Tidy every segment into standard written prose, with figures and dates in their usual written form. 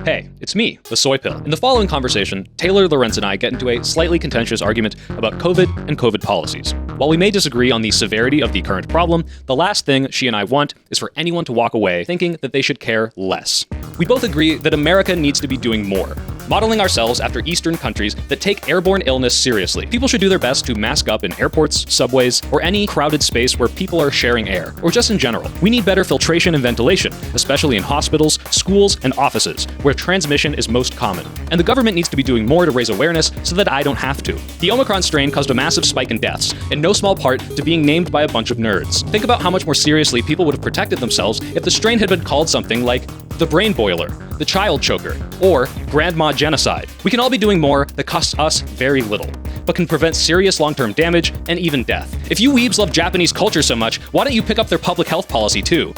Hey, it's me, the Soypill. In the following conversation, Taylor, Lorenz, and I get into a slightly contentious argument about COVID and COVID policies. While we may disagree on the severity of the current problem, the last thing she and I want is for anyone to walk away thinking that they should care less. We both agree that America needs to be doing more, modeling ourselves after Eastern countries that take airborne illness seriously. People should do their best to mask up in airports, subways, or any crowded space where people are sharing air, or just in general. We need better filtration and ventilation, especially in hospitals, schools, and offices, where transmission is most common. And the government needs to be doing more to raise awareness so that I don't have to. The Omicron strain caused a massive spike in deaths, in no small part to being named by a bunch of nerds. Think about how much more seriously people would have protected themselves if the strain had been called something like the brain boiler, the child choker, or grandma genocide. We can all be doing more that costs us very little, but can prevent serious long-term damage and even death. If you weebs love Japanese culture so much, why don't you pick up their public health policy too?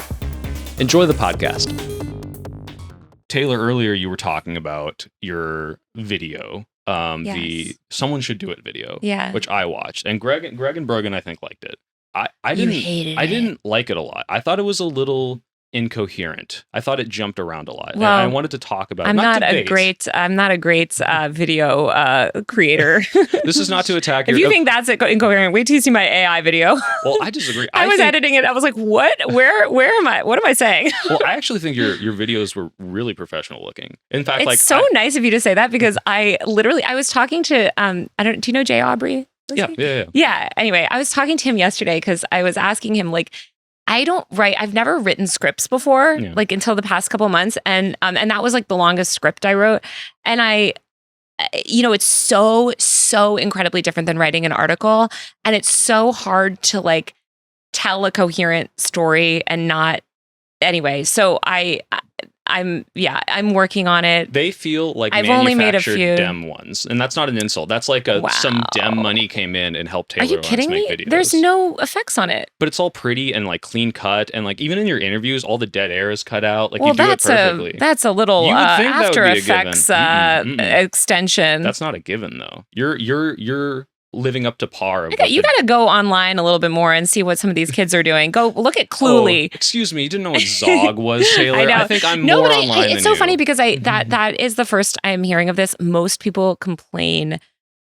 Enjoy the podcast. Taylor, earlier you were talking about your video, the Someone Should Do It video, which I watched, and Greg and Brogan I think liked it. I didn't like it a lot. I thought it was a little incoherent. I thought it jumped around a lot. Well, and I wanted to talk about it. I'm not a great video creator. This is not to attack If you think that's incoherent, wait till you see my AI video. Well, I disagree. I was editing it. I was like, what? Where am I? What am I saying? Well, I actually think your videos were really professional looking. In fact, it's nice of you to say that, because I was talking to do you know Jay Aubrey? Yeah. Anyway, I was talking to him yesterday because I was asking him, like, I've never written scripts before, like until the past couple of months. And that was like the longest script I wrote. And it's so incredibly different than writing an article. And it's so hard to like tell a coherent story and not anyway. So I'm working on it. They feel like I've only made a few Dem ones, and that's not an insult. That's like some Dem money came in and helped Taylor. Are you kidding me? Videos. There's no effects on it, but it's all pretty and like clean cut, and like even in your interviews, all the dead air is cut out. Like you do it perfectly. That's a little After Effects extension. That's not a given though. You're living up to par. You got to go online a little bit more and see what some of these kids are doing. Go look at Cluely. Oh, excuse me, you didn't know what Zog was, Taylor? I think I'm more online it's than so funny because that is the first I'm hearing of this. Most people complain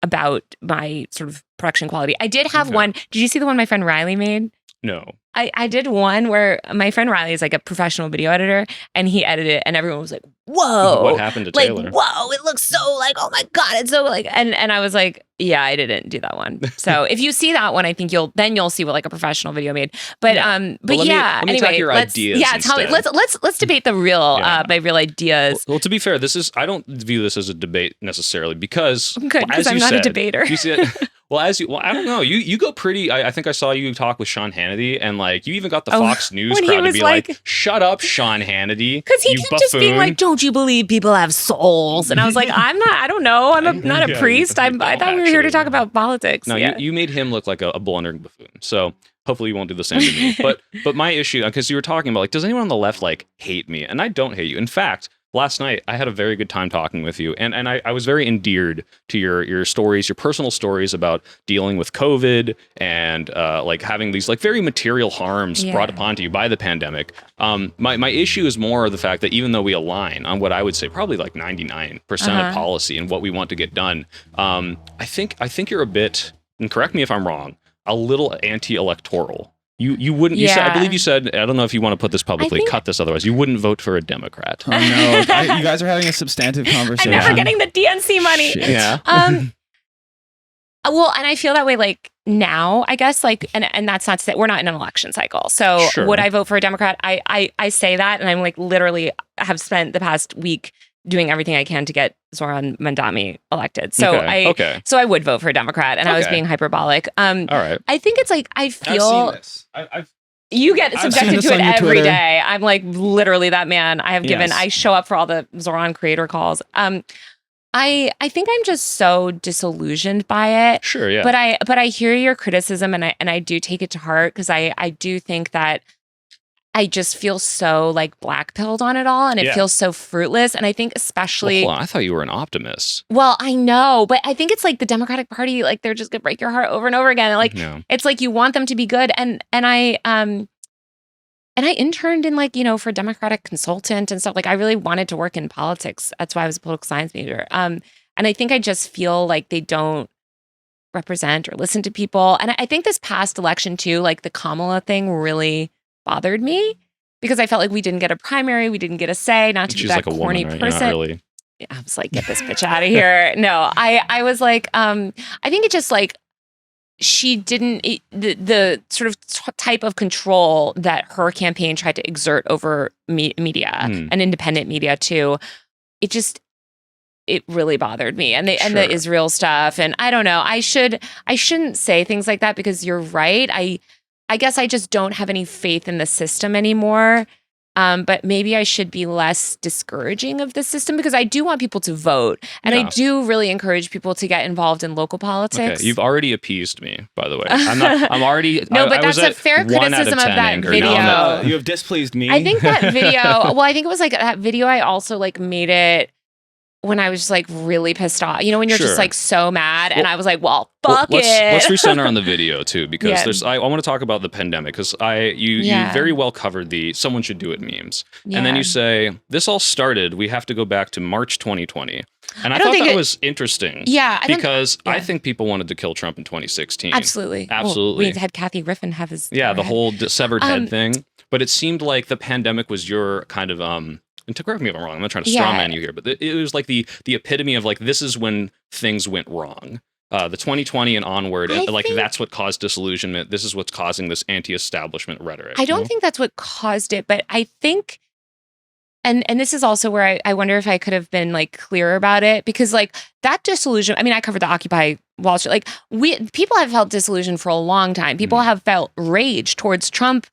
about my sort of production quality. I did have one. Did you see the one my friend Riley made? No. I did one where my friend Riley is like a professional video editor, and he edited it, and everyone was like, "Whoa, what happened to Taylor? Like, whoa, it looks so like, oh my god, it's so like," and I was like, "Yeah, I didn't do that one." So if you see that one, I think you'll see what like a professional video made. But let me anyway, talk your ideas. Yeah, let's debate the real my real ideas. Well, to be fair, I don't view this as a debate necessarily because I'm not a debater. You see it. I don't know. You go pretty. I think I saw you talk with Sean Hannity, and like you even got the Fox News crowd to be like, "Shut up, Sean Hannity," because he kept just being like, "Don't you believe people have souls?" And I was like, "I'm not. I don't know. I'm not a priest. I thought we were here to talk about politics." No, you made him look like a blundering buffoon. So hopefully you won't do the same to me. But my issue, because you were talking about like, does anyone on the left like hate me? And I don't hate you. In fact, last night, I had a very good time talking with you, and I was very endeared to your stories, your personal stories about dealing with COVID and like having these like very material harms brought upon to you by the pandemic. My issue is more the fact that even though we align on what I would say probably like 99% of policy and what we want to get done, I think you're a bit, and correct me if I'm wrong, a little anti-electoral. You wouldn't. I believe you said. I don't know if you want to put this publicly. Cut this otherwise. You wouldn't vote for a Democrat. Oh no! You guys are having a substantive conversation. I'm never getting the DNC money. Shit. Yeah. Well, and I feel that way like now, I guess, like, and that's not to say we're not in an election cycle. So would I vote for a Democrat? I say that, and I'm like literally have spent the past week doing everything I can to get Zoran Mandami elected. So I would vote for a Democrat, and I was being hyperbolic. All right. I think it's like I feel. I've seen this. You get subjected to it every day. I'm like literally that man. I show up for all the Zoran creator calls. I think I'm just so disillusioned by it. Sure, yeah. But I hear your criticism, and I do take it to heart, because I do think that I just feel so like black-pilled on it all, and it feels so fruitless. And I think especially... Well, hold on, I thought you were an optimist. Well, I know, but I think it's like the Democratic Party, like they're just gonna break your heart over and over again. And like, it's like you want them to be good. And I and I interned in like, for Democratic consultant and stuff. Like I really wanted to work in politics. That's why I was a political science major. And I think I just feel like they don't represent or listen to people. And I think this past election too, like the Kamala thing really bothered me because I felt like we didn't get a primary, we didn't get a say, not to be that like a corny woman, right? person. Not really. I was like, get this bitch out of here. No, I was like, I think it just like, she didn't, the sort of type of control that her campaign tried to exert over media and independent media too, it really bothered me. And and the Israel stuff. And I don't know, I shouldn't say things like that because you're right. I guess I just don't have any faith in the system anymore. But maybe I should be less discouraging of the system because I do want people to vote. And I do really encourage people to get involved in local politics. Okay, you've already appeased me, by the way. I'm already... No, but that's a fair criticism of that video. No, you have displeased me. I think that video, well, I think it was like that video I also like made it when I was just like really pissed off. When you're just like so mad and I was like, well, fuck it. Let's recenter on the video too, because I want to talk about the pandemic because you very well covered the someone should do it memes. And then you say, this all started, we have to go back to March 2020. And I thought that was interesting. Yeah. I think people wanted to kill Trump in 2016. Absolutely. Well, we had Kathy Griffin have his... the whole severed head thing. But it seemed like the pandemic was your kind of... and to correct me if I'm wrong, I'm not trying to strawman you here, but it was like the epitome of like, this is when things went wrong. The 2020 and onward, that's what caused disillusionment. This is what's causing this anti-establishment rhetoric. I don't think that's what caused it, but I think, and this is also where I wonder if I could have been like clearer about it because like that disillusion, I mean, I covered the Occupy Wall Street, like people have felt disillusion for a long time. People have felt rage towards Trump,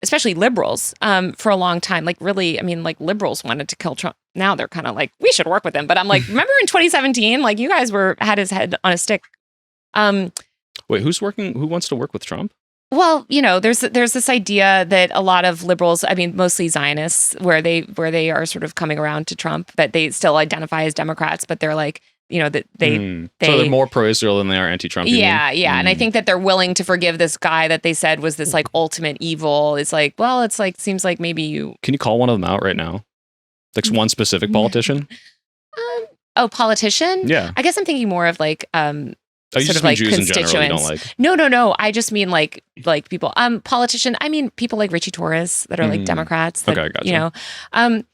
especially liberals, for a long time. Like really, I mean, like liberals wanted to kill Trump. Now they're kind of like, we should work with him. But I'm like, remember in 2017, like you guys had his head on a stick. Wait, who wants to work with Trump? Well, there's this idea that a lot of liberals, I mean, mostly Zionists, where they are sort of coming around to Trump, that they still identify as Democrats, but they're like, that so they're more pro-Israel than they are anti-Trump. Yeah. And I think that they're willing to forgive this guy that they said was this like ultimate evil. It's like, well, it's like, seems like maybe you... Can you call one of them out right now? Like one specific politician? Politician? Yeah. I guess I'm thinking more of like... sort of like Jews constituents. In general you don't like? No. I just mean like people. Politician. I mean people like Richie Torres that are like Democrats. That, okay, gotcha.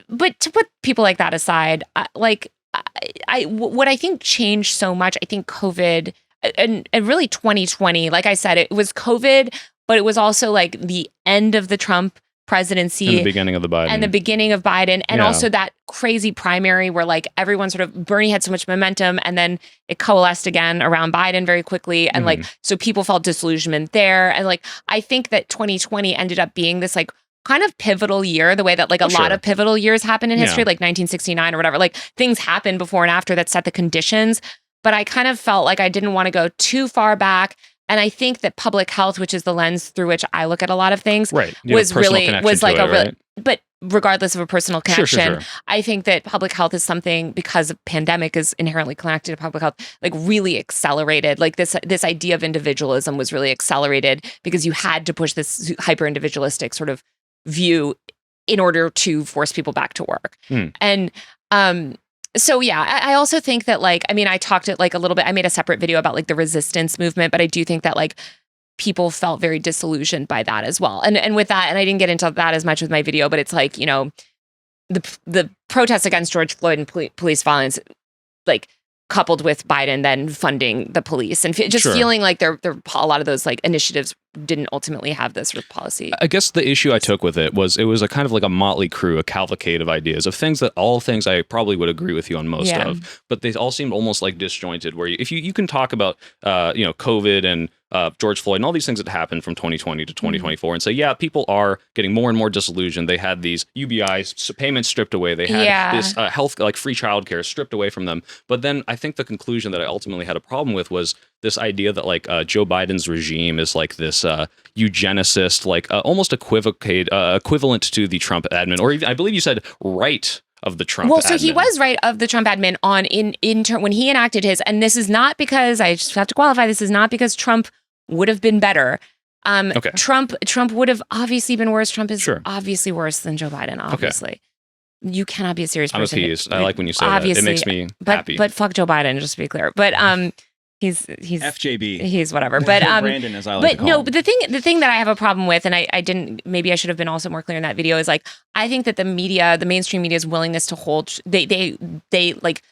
But to put people like that aside, what I think changed so much. I think COVID and really 2020. Like I said, it was COVID, but it was also like the end of the Trump presidency and the beginning of Biden and also that crazy primary where like everyone sort of Bernie had so much momentum and then it coalesced again around Biden very quickly and like so people felt disillusionment there and like I think that 2020 ended up being this like kind of pivotal year the way that like a lot of pivotal years happen in history like 1969 or whatever, like things happened before and after that set the conditions, but I kind of felt like I didn't want to go too far back. And I think that public health, which is the lens through which I look at a lot of things, was like but regardless of a personal connection, I think that public health is something because the pandemic is inherently connected to public health, like really accelerated. Like this idea of individualism was really accelerated because you had to push this hyper individualistic sort of view in order to force people back to work. And so yeah, I also think that like, I mean, I talked it like a little bit, I made a separate video about like the resistance movement, but I do think that like people felt very disillusioned by that as well. And with that, and I didn't get into that as much with my video, but it's like, the protests against George Floyd and police violence, like coupled with Biden then funding the police and just feeling like there a lot of those like initiatives didn't ultimately have this sort of policy. I guess the issue I took with it was a kind of like a motley crew, a cavalcade of ideas of things I probably would agree with you on most of, but they all seemed almost like disjointed where you can talk about, COVID and George Floyd and all these things that happened from 2020 to 2024 and say, yeah, people are getting more and more disillusioned. They had these UBI payments stripped away. They had this health, like free childcare stripped away from them. But then I think the conclusion that I ultimately had a problem with was this idea that like Joe Biden's regime is like this eugenicist, like almost equivalent to the Trump admin, or even, I believe you said right of the Trump admin. So he was right of the Trump admin on when he enacted his, and this is not because, I just have to qualify, this is not because Trump would have been better. Okay. Trump would have obviously been worse. Trump is Sure. obviously worse than Joe Biden. Obviously, you cannot be a serious I'm person. appeased. I like when you say that. It makes me happy. But fuck Joe Biden, just to be clear. But he's FJB. He's whatever. But Brandon, as I like to call him. But the thing that I have a problem with, and I didn't, maybe I should have been also more clear in that video, is like I think that the mainstream media's willingness to hold they like,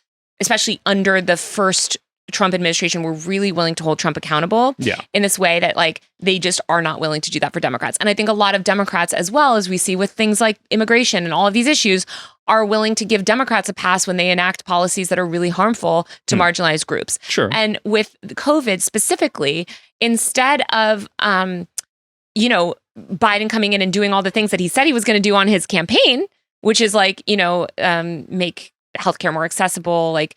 especially under the first Trump administration, were really willing to hold Trump accountable in this way that like they just are not willing to do that for Democrats. And I think a lot of Democrats, as well as we see with things like immigration and all of these issues, are willing to give Democrats a pass when they enact policies that are really harmful to marginalized groups. Sure. And with COVID specifically, instead of Biden coming in and doing all the things that he said he was going to do on his campaign, which is like, make healthcare more accessible, like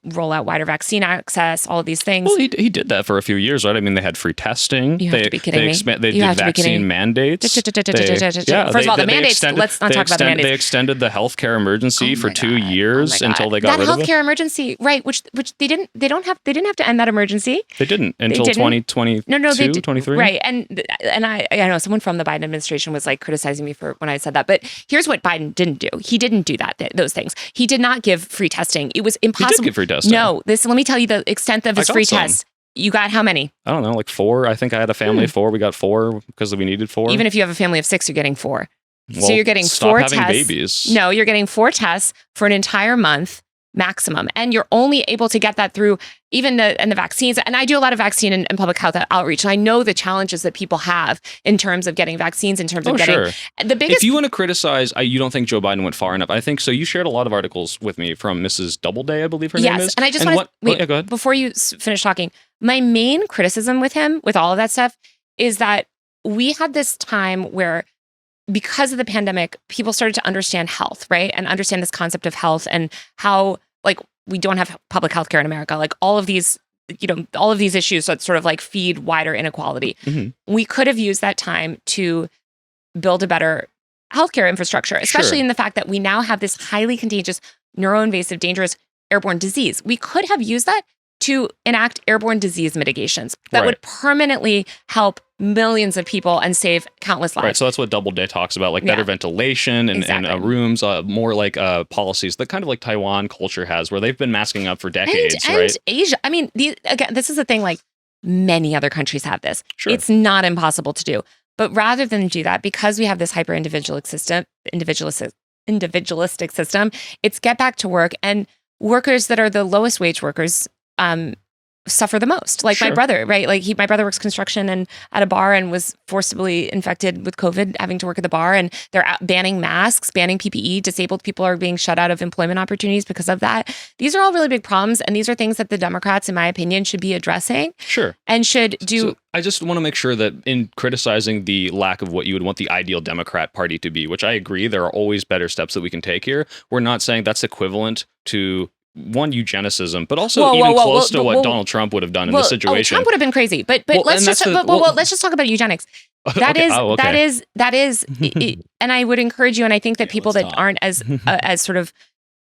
roll out wider vaccine access, all of these things. Well, he did that for a few years, right? I mean, they had free testing. You have to be kidding me. They did vaccine mandates. First of all, the mandates, let's not talk about the mandates. They extended the healthcare emergency for 2 years until they got rid of it. That healthcare emergency, right, which they didn't have to end that emergency. They didn't until 2022, 23. Right. And I know someone from the Biden administration was like criticizing me for when I said that. But here's what Biden didn't do. He didn't do those things. He did not give free testing. It was impossible. He did give free testing. No, let me tell you the extent of his free tests. You got how many? I don't know, like 4. I think I had a family of 4. We got 4 because we needed 4. Even if you have a family of 6, you're getting 4. Well, so you're getting stop 4 having tests. Babies. No, you're getting 4 tests for an entire month maximum. And you're only able to get that through even the vaccines. And I do a lot of vaccine and public health outreach. And I know the challenges that people have in terms of getting vaccines, in terms of getting the biggest. If you want to criticize, you don't think Joe Biden went far enough. I think so. You shared a lot of articles with me from Mrs. Doubleday, I believe her name is. Yes, and I just want to wait. Go ahead. Before you finish talking, my main criticism with him, with all of that stuff, is that we had this time where, because of the pandemic, people started to understand health, right? And understand this concept of health and how, like, we don't have public health care in America. Like, all of these issues that sort of like feed wider inequality. Mm-hmm. We could have used that time to build a better healthcare infrastructure, especially in the fact that we now have this highly contagious, neuroinvasive, dangerous airborne disease. We could have used that to enact airborne disease mitigations that would permanently help millions of people and save countless lives. Right, so that's what Doubleday talks about, like better ventilation and rooms, more like policies that kind of like Taiwan culture has, where they've been masking up for decades, right? And Asia, I mean, again, this is the thing, like many other countries have this. Sure. It's not impossible to do. But rather than do that, because we have this hyper-individualistic system, it's get back to work, and workers that are the lowest wage workers suffer the most. Like my brother, right? Like my brother works construction and at a bar and was forcibly infected with COVID, having to work at the bar, and they're banning masks, banning PPE. Disabled people are being shut out of employment opportunities because of that. These are all really big problems, and these are things that the Democrats, in my opinion, should be addressing. Sure. And should do. So I just want to make sure that in criticizing the lack of what you would want the ideal Democrat Party to be, which I agree, there are always better steps that we can take here. We're not saying that's equivalent to eugenicism, but also close to what Donald Trump would have done in this situation. Trump would have been crazy, but let's just talk about eugenics. That is, and I would encourage you, and I think that people that aren't as sort of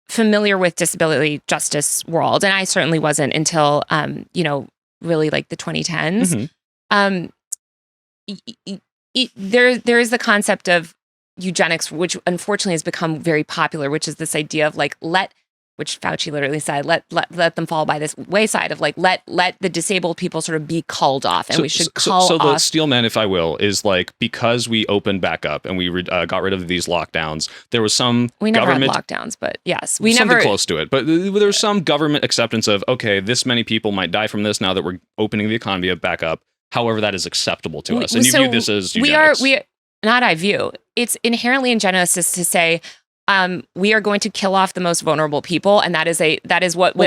familiar with disability justice world, and I certainly wasn't until really like the 2010s. There is the concept of eugenics, which unfortunately has become very popular, which is this idea of like which Fauci literally said, let them fall by this wayside of like, let the disabled people sort of be culled off, and we should cull off. So the steel man, if I will, is like, because we opened back up and we got rid of these lockdowns, there was some we never government had lockdowns, but yes, something close to it. But there was some government acceptance of, okay, this many people might die from this now that we're opening the economy back up. However, that is acceptable to us, and you view this as eugenics. It's inherently eugenicist to say, we are going to kill off the most vulnerable people, and that is what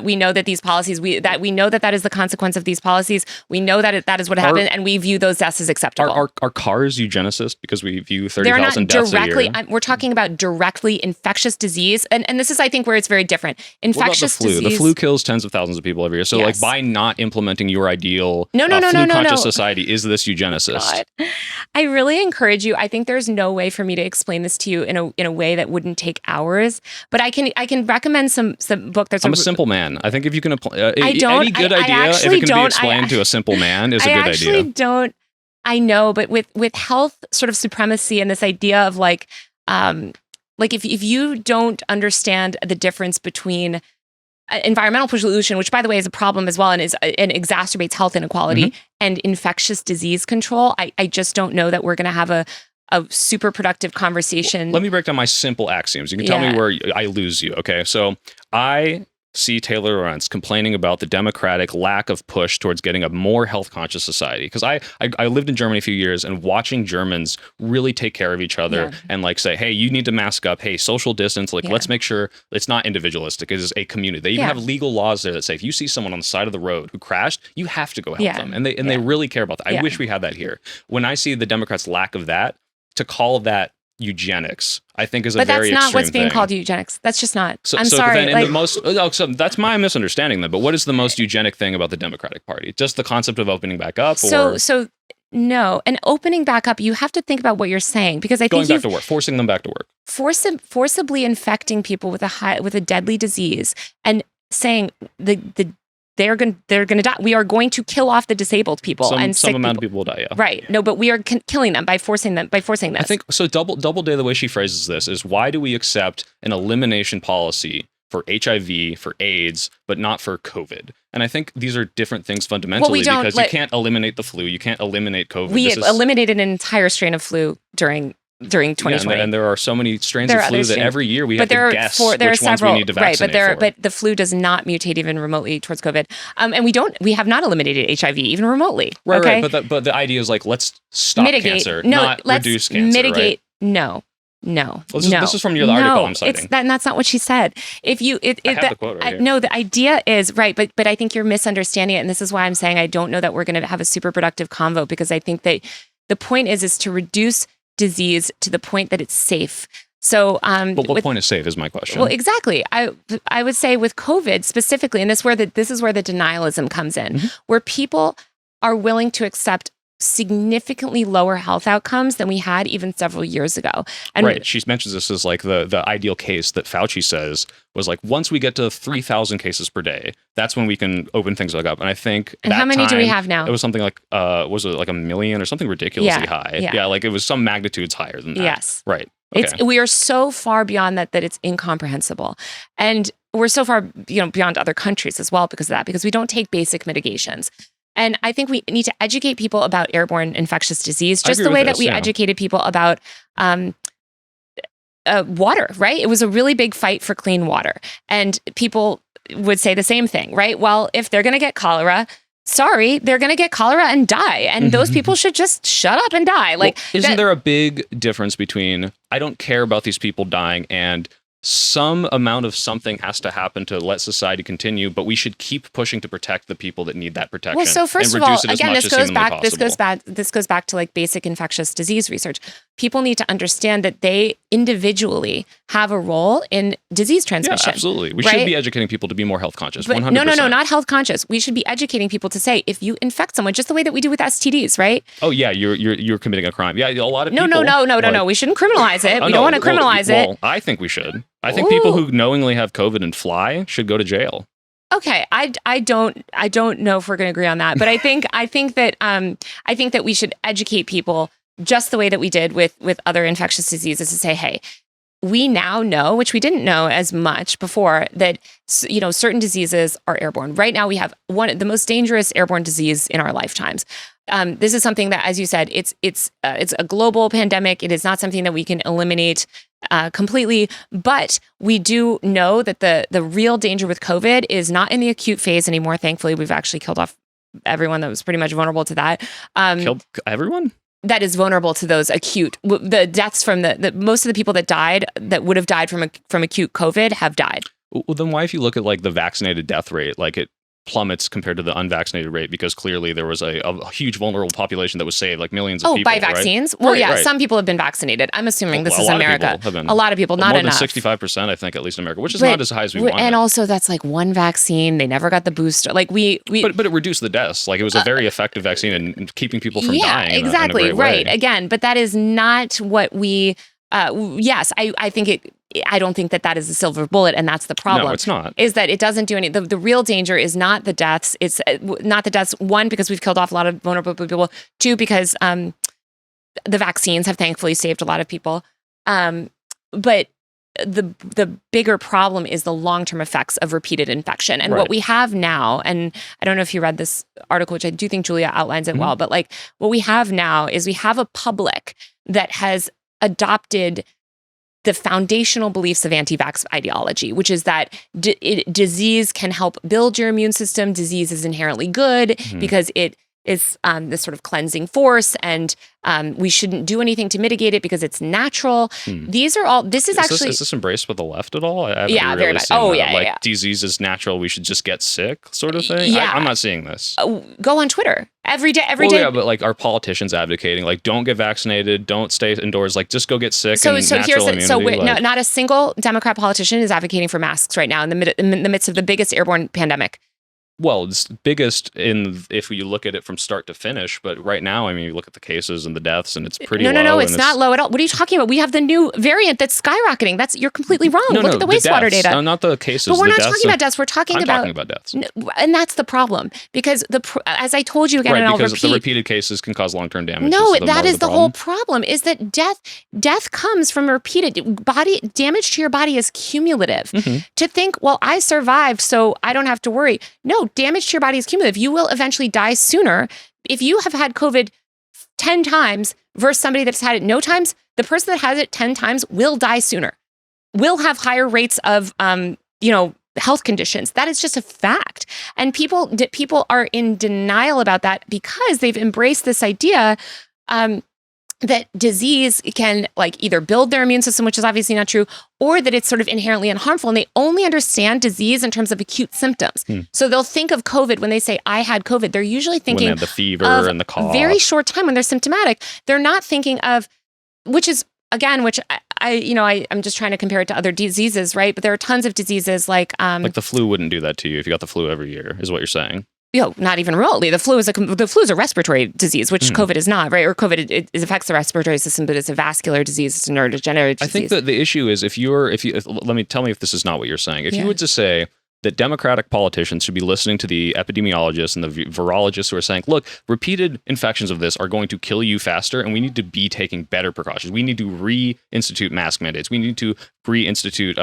we know that these policies we know that is the consequence of these policies. We know that is what happened, and we view those deaths as acceptable. Are cars eugenicist because we view 30,000 deaths a year? We're talking about directly infectious disease, and this is, I think, where it's very different. Infectious disease. The flu kills tens of thousands of people every year. So, like, by not implementing your ideal flu-conscious society, is this eugenicist? God. I really encourage you. I think there's no way for me to explain this to you in a way that wouldn't take hours. But I can recommend some book. I'm a simple man. I think if you can apply any good idea, if it can be explained to a simple man, is a good idea. I know, but with health sort of supremacy and this idea of like if you don't understand the difference between environmental pollution, which by the way is a problem as well and exacerbates health inequality, and infectious disease control, I just don't know that we're going to have a super productive conversation. Let me break down my simple axioms. You can tell me where I lose you. Okay, so I see Taylor Lorenz complaining about the Democratic lack of push towards getting a more health conscious society. Because I lived in Germany a few years, and watching Germans really take care of each other and like say, hey, you need to mask up. Hey, social distance. Like, let's make sure it's not individualistic. It is a community. They even have legal laws there that say if you see someone on the side of the road who crashed, you have to go help them. And they really care about that. I wish we had that here. When I see the Democrats' lack of that, to call that eugenics, I think is a very extreme thing. But that's not what's being called eugenics. That's just not. I'm sorry. Then so that's my misunderstanding then. But what is the most eugenic thing about the Democratic Party? Just the concept of opening back up? So no. And opening back up, you have to think about what you're saying, because I think going back to work, forcing them back to work, forcibly infecting people with a deadly disease and saying they're going to die. We are going to kill off the disabled people, some amount of people will die. Yeah, right. No, but we are killing them by forcing this. I think so. Doubleday, the way she phrases this is, why do we accept an elimination policy for HIV, for AIDS, but not for COVID? And I think these are different things fundamentally, because you can't eliminate the flu, you can't eliminate COVID. We eliminated an entire strain of flu during 2020. And there are so many strains of flu that every year we have to guess which ones we need to vaccinate for. But the flu does not mutate even remotely towards COVID. And we have not eliminated HIV even remotely. Right, okay? right. But the idea is like, let's stop cancer, not reduce cancer. Mitigate. Right? No. This is from the article I'm citing. That's not what she said. I have the quote right here. No, the idea is right, but I think you're misunderstanding it, and this is why I'm saying I don't know that we're going to have a super productive convo, because I think that the point is to reduce disease to the point that it's safe. So, but what point is safe is my question. Well, exactly. I would say with COVID specifically, and this is where the denialism comes in, where people are willing to accept significantly lower health outcomes than we had even several years ago. And right. She mentions this as like the ideal case that Fauci says was like, once we get to 3,000 cases per day, that's when we can open things like up. And I think how many do we have now? It was something like, was it like 1 million or something ridiculously high? Yeah, like it was some magnitudes higher than that. Yes. Right. Okay. We are so far beyond that it's incomprehensible. And we're so far, beyond other countries as well because of that, because we don't take basic mitigations. And I think we need to educate people about airborne infectious disease, just the way that we educated people about water, right? It was a really big fight for clean water. And people would say the same thing, right? Well, if they're going to get cholera, they're going to get cholera and die. And those people should just shut up and die. Like, isn't there a big difference between, I don't care about these people dying, and some amount of something has to happen to let society continue, but we should keep pushing to protect the people that need that protection. Well, so first of all, again, this goes back to like basic infectious disease research. People need to understand that they individually have a role in disease transmission. Yeah, absolutely. We should be educating people to be more health conscious. But 100%. No, not health conscious. We should be educating people to say, if you infect someone, just the way that we do with STDs, right? Oh yeah, you're committing a crime. Yeah, a lot of people. No. We shouldn't criminalize it. We don't want to criminalize it. Well, I think we should. I think people who knowingly have COVID and fly should go to jail. Okay, I don't know if we're going to agree on that, but I think that we should educate people just the way that we did with other infectious diseases, to say, hey, we now know, which we didn't know as much before, that certain diseases are airborne. Right now, we have the most dangerous airborne disease in our lifetimes. This is something that, as you said, it's a global pandemic. It is not something that we can eliminate completely, but we do know that the real danger with COVID is not in the acute phase anymore. Thankfully, we've actually killed off everyone that was pretty much vulnerable to that. Killed everyone? That is vulnerable to those acute. The deaths from the most of the people that would have died from acute COVID have died. Well, then why, if you look at like the vaccinated death rate, like it plummets compared to the unvaccinated rate, because clearly there was a huge vulnerable population that was saved, like millions of people. By vaccines? Right? Well, right. Some people have been vaccinated. I'm assuming this is America. A lot of people, not enough. More than 65%, I think, at least in America, which is not as high as we want. And also, that's like one vaccine. They never got the booster. Like but it reduced the deaths. Like, it was a very effective vaccine in keeping people from dying. Exactly. In a great way. Right. Again, but that is not what we yes, I think I don't think that is a silver bullet, and that's the problem. No, it's not. Is that it doesn't do any. The real danger is not the deaths. It's not the deaths. One, because we've killed off a lot of vulnerable people. Two, because the vaccines have thankfully saved a lot of people. But the bigger problem is the long-term effects of repeated infection. And what we have now, and I don't know if you read this article, which I do think Julia outlines it well, but like what we have now is we have a public that has adopted the foundational beliefs of anti-vax ideology, which is that disease can help build your immune system. Disease is inherently good because it is this sort of cleansing force, and we shouldn't do anything to mitigate it because it's natural. These are all. Is this embraced by the left at all? I yeah, really very much. Oh, yeah, disease is natural. We should just get sick, sort of thing. Yeah, I'm not seeing this. Go on Twitter every day. Yeah, but like, are politicians advocating like, don't get vaccinated, don't stay indoors, like just go get sick? So here's not a single Democrat politician is advocating for masks right now in the midst of the biggest airborne pandemic. Well, it's biggest if you look at it from start to finish. But right now, I mean, you look at the cases and the deaths, and it's pretty low. No, it's not low at all. What are you talking about? We have the new variant that's skyrocketing. You're completely wrong. Look at the wastewater data. No, not the cases. But we're not talking about deaths. We're talking about deaths. And that's the problem. Because as I told you again, and I'll repeat, the repeated cases can cause long-term damage. No, that is the whole problem, is that death comes from repeated body damage to your body is cumulative. To think, well, I survived, so I don't have to worry. No, damage to your body is cumulative. You will eventually die sooner. If you have had COVID 10 times versus somebody that's had it no times, the person that has it 10 times will die sooner, will have higher rates of, health conditions. That is just a fact. And people are in denial about that because they've embraced this idea that disease can like either build their immune system, which is obviously not true, or that it's sort of inherently unharmful. And they only understand disease in terms of acute symptoms. So they'll think of COVID when they say, I had COVID. They're usually thinking of the fever and the cough. Very short time when they're symptomatic. They're not thinking of, which I'm just trying to compare it to other diseases, right? But there are tons of diseases like the flu wouldn't do that to you if you got the flu every year, is what you're saying. Not even remotely. The flu is a respiratory disease, which COVID is not, right? Or COVID it affects the respiratory system, but it's a vascular disease, it's a neurodegenerative disease. I think that the issue is tell me if this is not what you're saying. If you would just say that Democratic politicians should be listening to the epidemiologists and the virologists who are saying, look, repeated infections of this are going to kill you faster, and we need to be taking better precautions. We need to reinstitute mask mandates. We need to reinstitute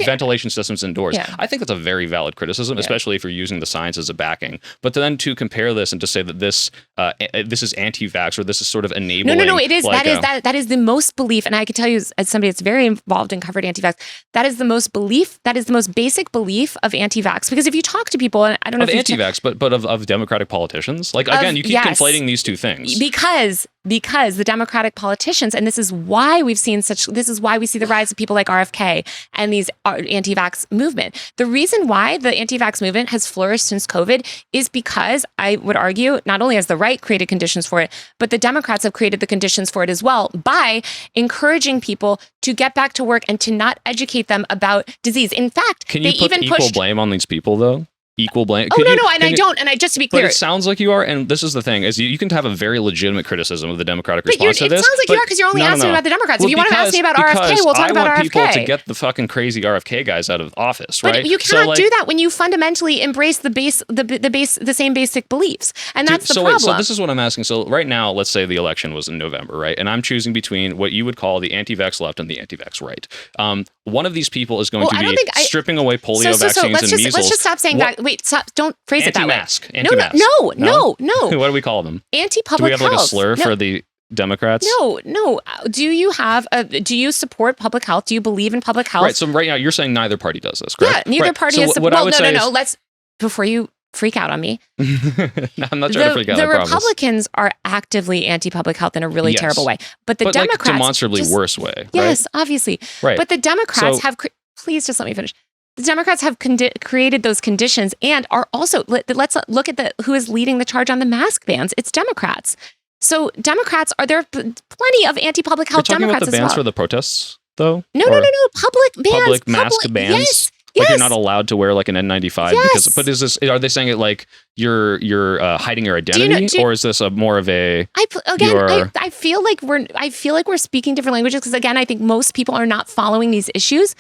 ventilation systems indoors. I think that's a very valid criticism, especially if you're using the science as a backing. But then to compare this and to say that this is anti-vax or this is sort of enabling. No, it is. That is the most belief. And I can tell you as somebody that's very involved and covered anti-vax, that is the most belief. That is the most basic belief of anti-vax. Because if you talk to people, and I don't know if anti-vax, but of Democratic politicians, again, you keep conflating these two things. Because the Democratic politicians, and this is why we see the rise of people like RFK and these anti-vax movement. The reason why the anti-vax movement has flourished since COVID is because, I would argue, not only has the right created conditions for it, but the Democrats have created the conditions for it as well by encouraging people to get back to work and to not educate them about disease. In fact, can you put equal blame on these people though? Equal blame. Just to be clear. But it sounds like you are, and this is the thing, is you can have a very legitimate criticism of the Democratic response to this. It sounds like you are because you're only asking about the Democrats. Well, if you want to ask me about RFK, we'll talk about RFK. I want people to get the fucking crazy RFK guys out of office, right? But you cannot do that when you fundamentally embrace the same basic beliefs, and that's the problem. So this is what I'm asking. So right now, let's say the election was in November, right? And I'm choosing between what you would call the anti-vax left and the anti-vax right. One of these people is going to be stripping away polio vaccines and measles. Let's just stop saying that. Wait, stop. Don't phrase it that way. Anti-mask. No. What do we call them? Anti-public health. Do we have like a slur for the Democrats? No. Do you support public health? Do you believe in public health? Right. So right now you're saying neither party does this, correct? Yeah, neither party is. No. Let's, before you freak out on me. I'm not trying to freak out. The Republicans are actively anti-public health in a really terrible way, but the Democrats demonstrably worse way. Right? Yes, obviously. Right. But the Democrats have. Please just let me finish. The Democrats have created those conditions and are also, let's look at who is leading the charge on the mask bans. It's Democrats. So Democrats, there are plenty of anti-public health Democrats as well. Are you talking about the bans for the protests, though? No. Public bans. Public mask bans? Yes. Like you're not allowed to wear like an N95 because. But is this? Are they saying it like you're hiding your identity, or is this a more of a? I feel like we're speaking different languages because again, I think most people are not following these issues.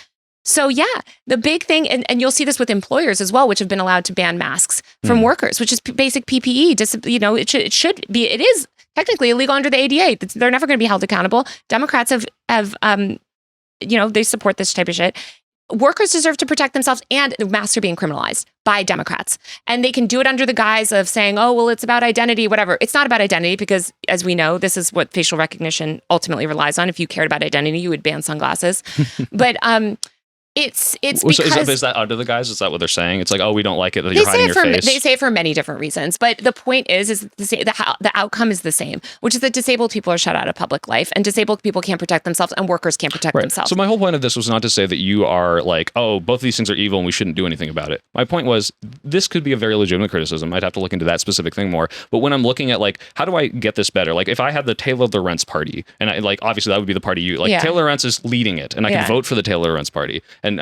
So yeah, the big thing, and you'll see this with employers as well, which have been allowed to ban masks from workers, which is basic PPE. It is technically illegal under the ADA. They're never going to be held accountable. Democrats have they support this type of shit. Workers deserve to protect themselves, and masks are being criminalized by Democrats. And they can do it under the guise of saying, oh, well, it's about identity, whatever. It's not about identity because, as we know, this is what facial recognition ultimately relies on. If you cared about identity, you would ban sunglasses. But it's because... Is that under the guise? Is that what they're saying? It's like, oh, we don't like it that you're hiding your face. They say it for many different reasons. But the point is the outcome is the same, which is that disabled people are shut out of public life and disabled people can't protect themselves and workers can't protect themselves. So my whole point of this was not to say that you are like, oh, both of these things are evil and we shouldn't do anything about it. My point was this could be a very legitimate criticism. I'd have to look into that specific thing more. But when I'm looking at like, how do I get this better? Like if I had the Taylor Lorenz party and obviously that would be the party Taylor Lorenz is leading it and I can vote for the Taylor Lorenz party and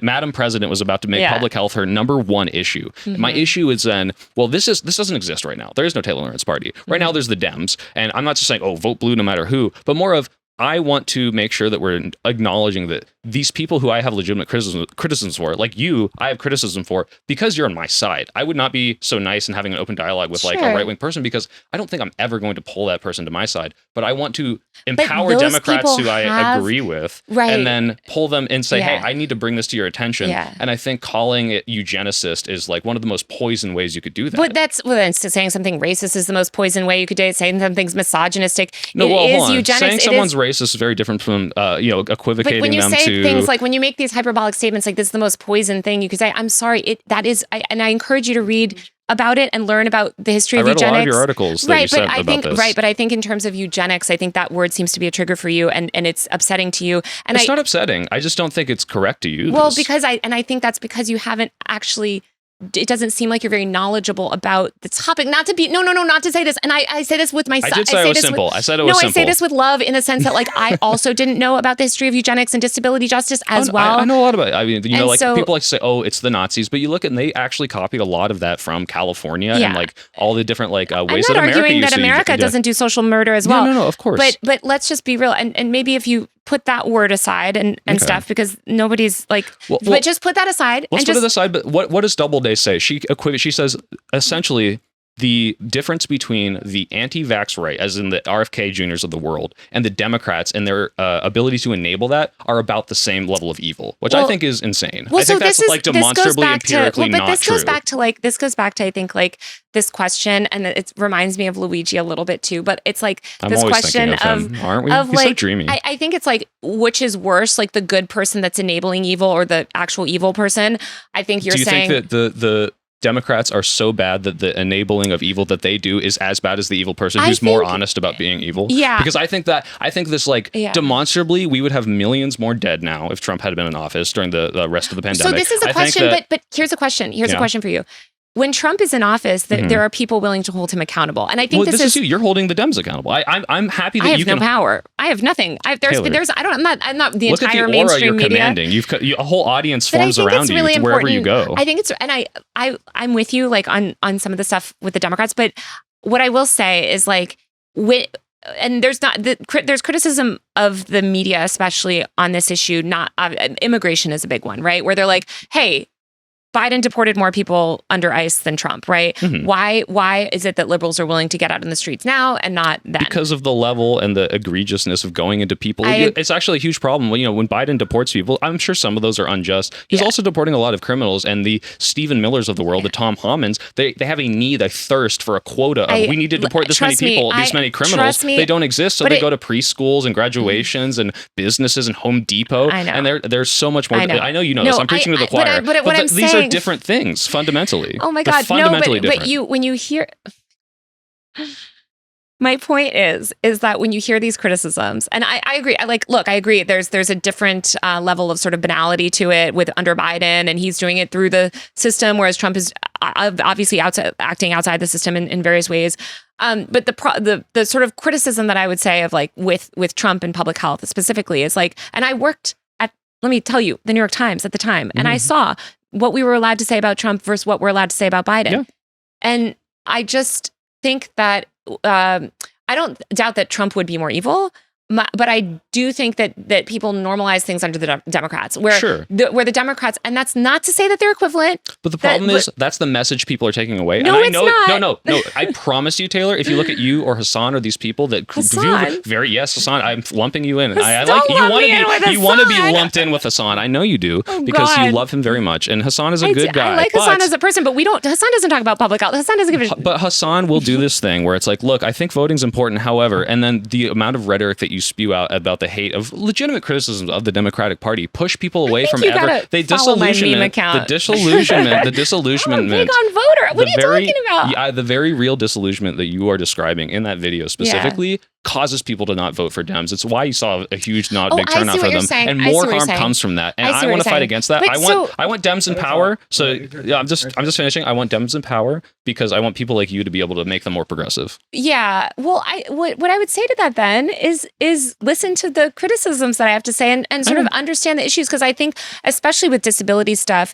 Madam President was about to make public health her number one issue. My issue is then, well, this doesn't exist right now. There is no Taylor Lorenz party. Right now there's the Dems. And I'm not just saying, oh, vote blue no matter who, but more of, I want to make sure that we're acknowledging that these people who I have legitimate criticisms for, like you, I have criticism for because you're on my side. I would not be so nice and having an open dialogue with like a right-wing person because I don't think I'm ever going to pull that person to my side. But I want to empower Democrats who I agree with and then pull them and say, hey, I need to bring this to your attention. And I think calling it eugenicist is like one of the most poison ways you could do that. But then saying something racist is the most poison way you could do it. Saying something's misogynistic. No, well, hold on. Saying someone's racist is very different from equivocating when you them say to things like when you make these hyperbolic statements like this is the most poison thing you could say. I'm sorry, and I encourage you to read about it and learn about the history of eugenics. I read a lot of your articles that you sent about this. Right, but I think in terms of eugenics, I think that word seems to be a trigger for you, and it's upsetting to you. And it's not upsetting. I just don't think it's correct to use. Well, because I think that's because you haven't actually. It doesn't seem like you're very knowledgeable about the topic. Not to say this. And I say this with my son. I did say it was simple. I said it was simple. No, I say this with love in the sense that like I also didn't know about the history of eugenics and disability justice as well. I know a lot about it. I mean, people like to say, oh, it's the Nazis, but you look and they actually copied a lot of that from California and like all the different like ways that America used to. I'm not arguing that America doesn't do social murder as well. No, of course. But let's just be real. And maybe if you put that word aside and stuff because nobody's like, but just put that aside. Let's put it aside. But what does Doubleday say? She says essentially the difference between the anti-vax right, as in the RFK Juniors of the world, and the Democrats and their ability to enable that are about the same level of evil, which I think is insane. I think that's like demonstrably empirically not true. This goes back to I think like this question, and it reminds me of Luigi a little bit too. But it's like this question aren't we? He's like so dreamy. I think it's like which is worse, like the good person that's enabling evil or the actual evil person. I think you're saying think that the Democrats are so bad that the enabling of evil that they do is as bad as the evil person who's more honest about being evil. Yeah. Because I think this like demonstrably we would have millions more dead now if Trump had been in office during the rest of the pandemic. So this is a question, but here's a question. Here's a question for you. When Trump is in office, there are people willing to hold him accountable, and I think this is you. You're holding the Dems accountable. I'm happy that you can. I have no power. I have nothing. I'm not the Look entire at the mainstream aura you're media. Commanding. A whole audience forms around you wherever you go. I think it's, and I'm with you like on some of the stuff with the Democrats, but what I will say is like and there's criticism of the media, especially on this issue. Not immigration is a big one, right? Where they're like, hey, Biden deported more people under ICE than Trump, right? Mm-hmm. Why is it that liberals are willing to get out in the streets now and not then? Because of the level and the egregiousness of going into people. It's actually a huge problem. When Biden deports people, I'm sure some of those are unjust. He's also deporting a lot of criminals, and the Stephen Millers of the world, the Tom Homans, they have a need, a thirst for a quota of we need to deport this many people, these many criminals. They don't exist, so they go to preschools and graduations and businesses and Home Depot. I know. And there's so much more. I know you know this. I'm preaching to the choir. But what I'm saying, these are different things fundamentally. Oh my God, but when you hear, my point is that when you hear these criticisms, and I agree. I agree. There's a different level of sort of banality to it with under Biden, and he's doing it through the system, whereas Trump is obviously acting outside the system in various ways. But the sort of criticism that I would say of like with Trump and public health specifically is like, and I worked let me tell you, the New York Times at the time, and I saw what we were allowed to say about Trump versus what we're allowed to say about Biden. Yeah. And I just think that I don't doubt that Trump would be more evil. But I do think that people normalize things under the Democrats, where the Democrats, and that's not to say that they're equivalent. But the problem is that's the message people are taking away. No, and I it's know not. No. I promise you, Taylor, if you look at you or Hassan or these people that Hassan, I'm lumping you in. And I like you want to be lumped in with Hassan. I know you do because you love him very much, and Hassan is a good guy. I like Hassan as a person, but Hassan doesn't talk about public health. Hassan doesn't give a But Hassan will do this thing where it's like, look, I think voting's important. However, and then the amount of rhetoric that you spew out about the hate of legitimate criticisms of the Democratic Party push people away from the disillusionment. Big on voter. What are you talking about? Yeah, the very real disillusionment that you are describing in that video specifically causes people to not vote for Dems. It's why you saw a huge big turnout for them, and more harm comes from that. And I want to fight against that. I want Dems in power. So yeah, I'm just finishing. I want Dems in power because I want people like you to be able to make them more progressive. Yeah. Well, what I would say to that then is listen to the criticisms that I have to say and sort of understand the issues, because I think especially with disability stuff,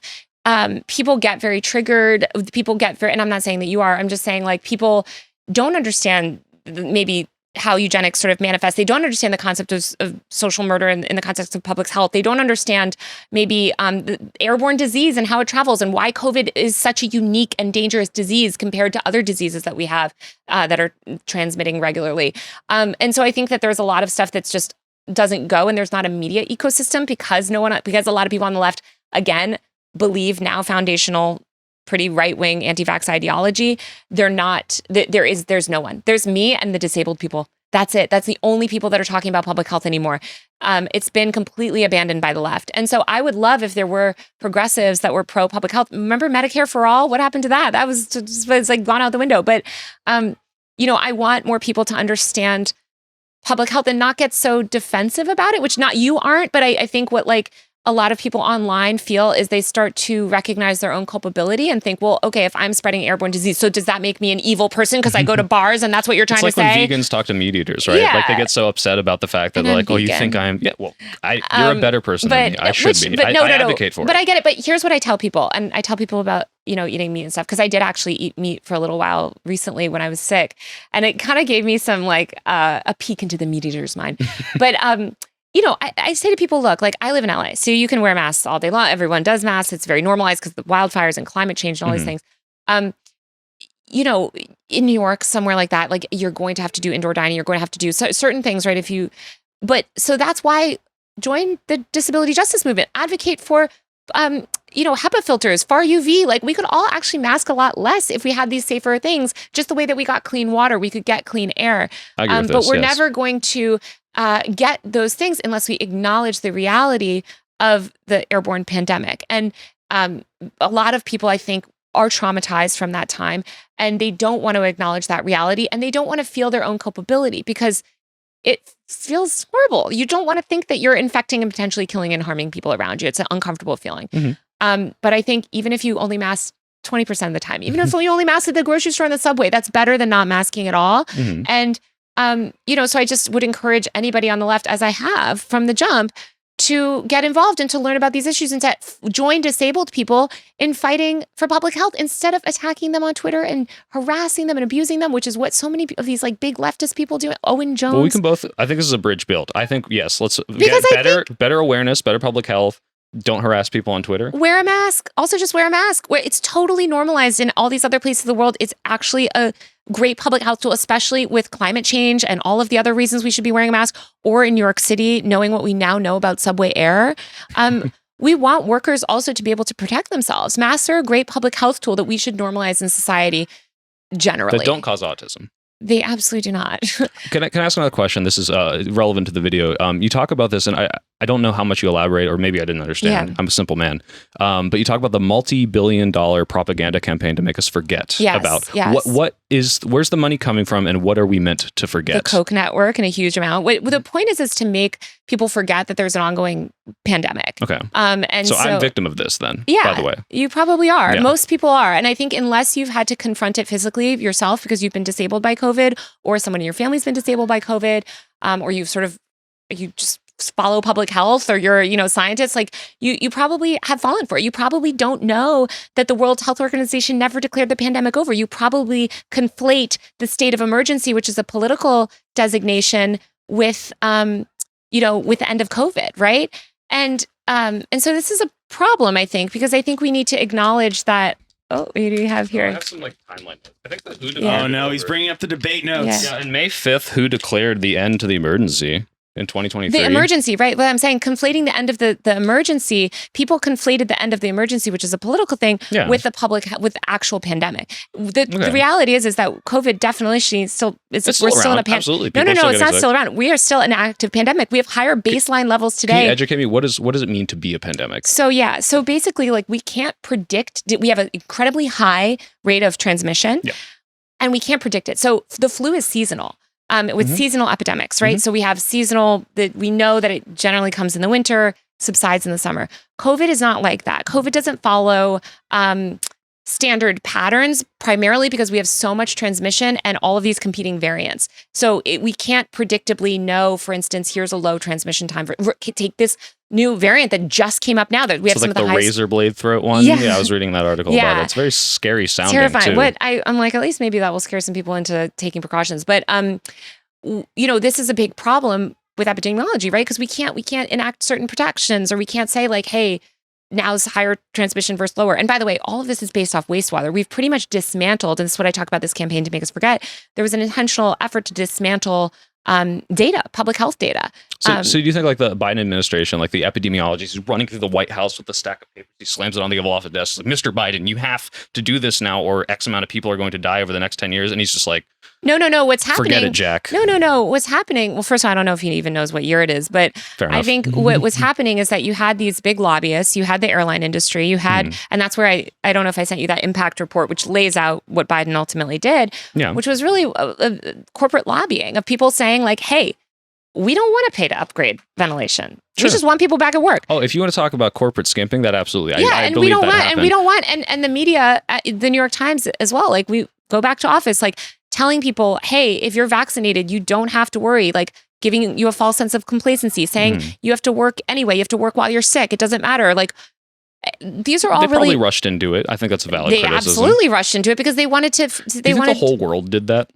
people get very triggered. People get very, and I'm not saying that you are. I'm just saying like people don't understand maybe how eugenics sort of manifests. They don't understand the concept of social murder in the context of public health. They don't understand maybe the airborne disease and how it travels and why COVID is such a unique and dangerous disease compared to other diseases that we have that are transmitting regularly. And so I think that there's a lot of stuff that's just doesn't go, and there's not a media ecosystem because a lot of people on the left, again, believe now foundational, pretty right-wing anti-vax ideology. There's no one. There's me and the disabled people. That's it. That's the only people that are talking about public health anymore. It's been completely abandoned by the left. And so I would love if there were progressives that were pro-public health. Remember Medicare for all? What happened to that? That was it's like gone out the window. But, I want more people to understand public health and not get so defensive about it, which not you aren't, but I think what like a lot of people online feel is they start to recognize their own culpability and think, well, okay, if I'm spreading airborne disease, so does that make me an evil person because I go to bars and that's what you're trying to say? It's like when vegans talk to meat eaters, right? Yeah. Like they get so upset about the fact that they're like, you think I'm, you're a better person than me. I should be. I advocate for it. But I get it. But here's what I tell people. And I tell people about, eating meat and stuff, because I did actually eat meat for a little while recently when I was sick. And it kind of gave me some like a peek into the meat eater's mind. But, I say to people, look, like I live in LA, so you can wear masks all day long. Everyone does masks. It's very normalized because the wildfires and climate change and all these things. In New York, somewhere like that, like you're going to have to do indoor dining. You're going to have to do certain things, right? So that's why join the disability justice movement. Advocate for, HEPA filters, far UV. Like we could all actually mask a lot less if we had these safer things. Just the way that we got clean water, we could get clean air. But we're never going to get those things unless we acknowledge the reality of the airborne pandemic. And a lot of people, I think, are traumatized from that time, and they don't want to acknowledge that reality, and they don't want to feel their own culpability because it feels horrible. You don't want to think that you're infecting and potentially killing and harming people around you. It's an uncomfortable feeling. But I think even if you only mask 20% of the time, even if you only mask at the grocery store and the subway, that's better than not masking at all. And so I just would encourage anybody on the left, as I have from the jump, to get involved and to learn about these issues and to join disabled people in fighting for public health instead of attacking them on Twitter and harassing them and abusing them, which is what so many of these like big leftist people do. Owen Jones. Well, we can both. I think this is a bridge build. I think yes. Let's get better awareness, better public health. Don't harass people on Twitter. Wear a mask. Also, just wear a mask. It's totally normalized in all these other places of the world. It's actually a great public health tool, especially with climate change and all of the other reasons we should be wearing a mask, or in New York City, knowing what we now know about subway air. We want workers also to be able to protect themselves. Masks are a great public health tool that we should normalize in society generally. That don't cause autism. They absolutely do not. Can I ask another question? This is relevant to the video. You talk about this, and I don't know how much you elaborate, or maybe I didn't understand. Yeah. I'm a simple man. But you talk about the multi-billion-dollar propaganda campaign to make us forget about where's the money coming from, and what are we meant to forget? The Koch network in a huge amount. The point is to make people forget that there's an ongoing pandemic. Okay. And so I'm a victim of this then, by the way. You probably are. Yeah. Most people are. And I think unless you've had to confront it physically yourself because you've been disabled by COVID, or someone in your family's been disabled by COVID, or you just follow public health or you're, scientists, like you probably have fallen for it. You probably don't know that the World Health Organization never declared the pandemic over. You probably conflate the state of emergency, which is a political designation, with, with the end of COVID, right? And so this is a problem, I think, because I think we need to acknowledge that. Oh, what do you have here? I have some timeline notes. I think the WHO. Oh no, he's bringing up the debate notes. Yeah, on May 5th, WHO declared the end to the emergency in 2023. The emergency, right? What I'm saying, conflating the end of the emergency, people conflated the end of the emergency, which is a political thing, with the actual pandemic. The reality is that COVID definitely we're still in a pandemic. Absolutely. No, it's not still around. We are still in an active pandemic. We have higher baseline levels today. Can you educate me? What does it mean to be a pandemic? So basically, we can't predict. We have an incredibly high rate of transmission, and we can't predict it. So the flu is seasonal. With seasonal epidemics, right? So we have seasonal, that we know that it generally comes in the winter, subsides in the summer. COVID is not like that. COVID doesn't follow standard patterns, primarily because we have so much transmission and all of these competing variants. So we can't predictably know, for instance, here's a low transmission time take this new variant that just came up now that we have some of the razor blade throat one. Yeah, I was reading that article about it. It's very scary sounding. Terrifying. Too. I'm like, at least maybe that will scare some people into taking precautions. But this is a big problem with epidemiology, right? Because we can't enact certain protections, or we can't say hey, now's higher transmission versus lower. And by the way, all of this is based off wastewater. We've pretty much dismantled, and this is what I talk about this campaign to make us forget. There was an intentional effort to dismantle data, public health data. So do you think the Biden administration, the epidemiologist, is running through the White House with a stack of papers, he slams it on the Oval Office desk, like, Mr. Biden, you have to do this now, or X amount of people are going to die over the next 10 years. And he's just like, no, what's happening? Forget it, Jack. No, what's happening? Well, first of all, I don't know if he even knows what year it is, but I think what was happening is that you had these big lobbyists, you had the airline industry, you had, and that's where I don't know if I sent you that impact report, which lays out what Biden ultimately did, which was really corporate lobbying of people saying hey, we don't want to pay to upgrade ventilation. Sure. We just want people back at work. Oh, if you want to talk about corporate skimping, that absolutely. I believe that happened. And we don't want, and the media, the New York Times as well, we go back to office, telling people, hey, if you're vaccinated, you don't have to worry, giving you a false sense of complacency, saying you have to work anyway, you have to work while you're sick, it doesn't matter. These are all they probably rushed into it. I think that's a valid criticism. They absolutely rushed into it because they wanted to. Do you think the whole world did that?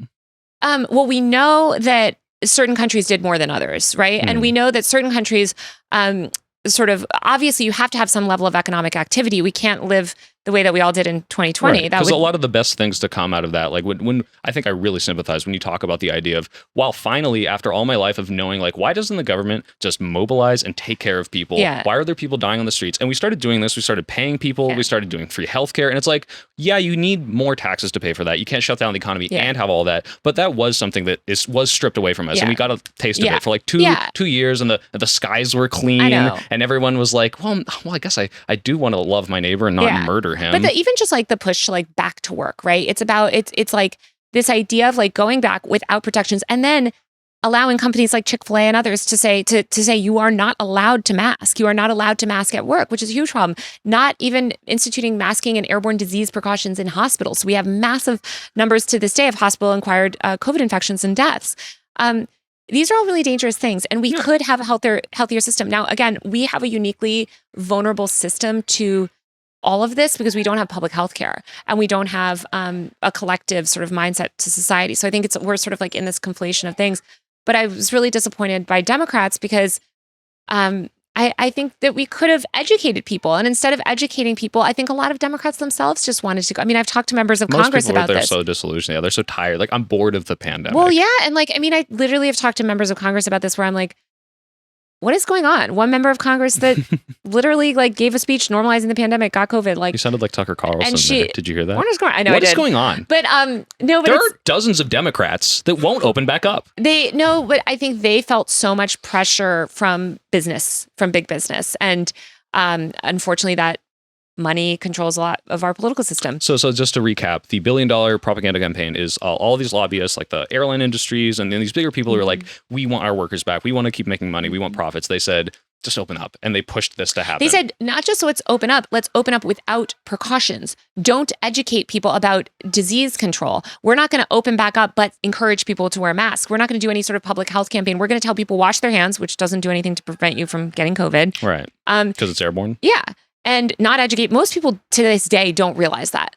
Well, we know that certain countries did more than others, right? And we know that certain countries obviously you have to have some level of economic activity. We can't live the way that we all did in 2020. Because a lot of the best things to come out of that, when I think I really sympathize when you talk about the idea of, well, finally, after all my life of knowing, why doesn't the government just mobilize and take care of people? Yeah. Why are there people dying on the streets? And we started doing this. We started paying people. Yeah. We started doing free healthcare. And it's you need more taxes to pay for that. You can't shut down the economy and have all that. But that was something that was stripped away from us. And we got a taste of it for 2 years, and the skies were clean. And everyone was like, well, I guess I do want to love my neighbor and not murder him. But even just the push to back to work, right? It's about it's this idea of going back without protections, and then allowing companies like Chick-fil-A and others to say you are not allowed to mask. You are not allowed to mask at work, which is a huge problem. Not even instituting masking and airborne disease precautions in hospitals. We have massive numbers to this day of hospital-acquired COVID infections and deaths. These are all really dangerous things, and we could have a healthier system. Now, again, we have a uniquely vulnerable system to all of this because we don't have public health care and we don't have a collective sort of mindset to society. So I think we're sort of in this conflation of things. But I was really disappointed by Democrats because I think that we could have educated people. And instead of educating people, I think a lot of Democrats themselves just wanted to go. I mean, I've talked to members of Congress about this. They're so disillusioned. Yeah, they're so tired. I'm bored of the pandemic. Well, yeah. And I literally have talked to members of Congress about this where I'm like, what is going on? One member of Congress that literally gave a speech normalizing the pandemic, got COVID. You sounded like Tucker Carlson. Did you hear that? What is going on? I know what I did. Is going on? But no, but there are dozens of Democrats that won't open back up. But I think they felt so much pressure from big business, and unfortunately, that money controls a lot of our political system. So just to recap, the $1 billion propaganda campaign is all these lobbyists, the airline industries, and then these bigger people who are we want our workers back. We want to keep making money. We want profits. They said, just open up. And they pushed this to happen. They said, not just so let's open up without precautions. Don't educate people about disease control. We're not going to open back up, but encourage people to wear masks. We're not going to do any sort of public health campaign. We're going to tell people wash their hands, which doesn't do anything to prevent you from getting COVID. Right. Because it's airborne. Yeah. And not educate. Most people to this day don't realize that.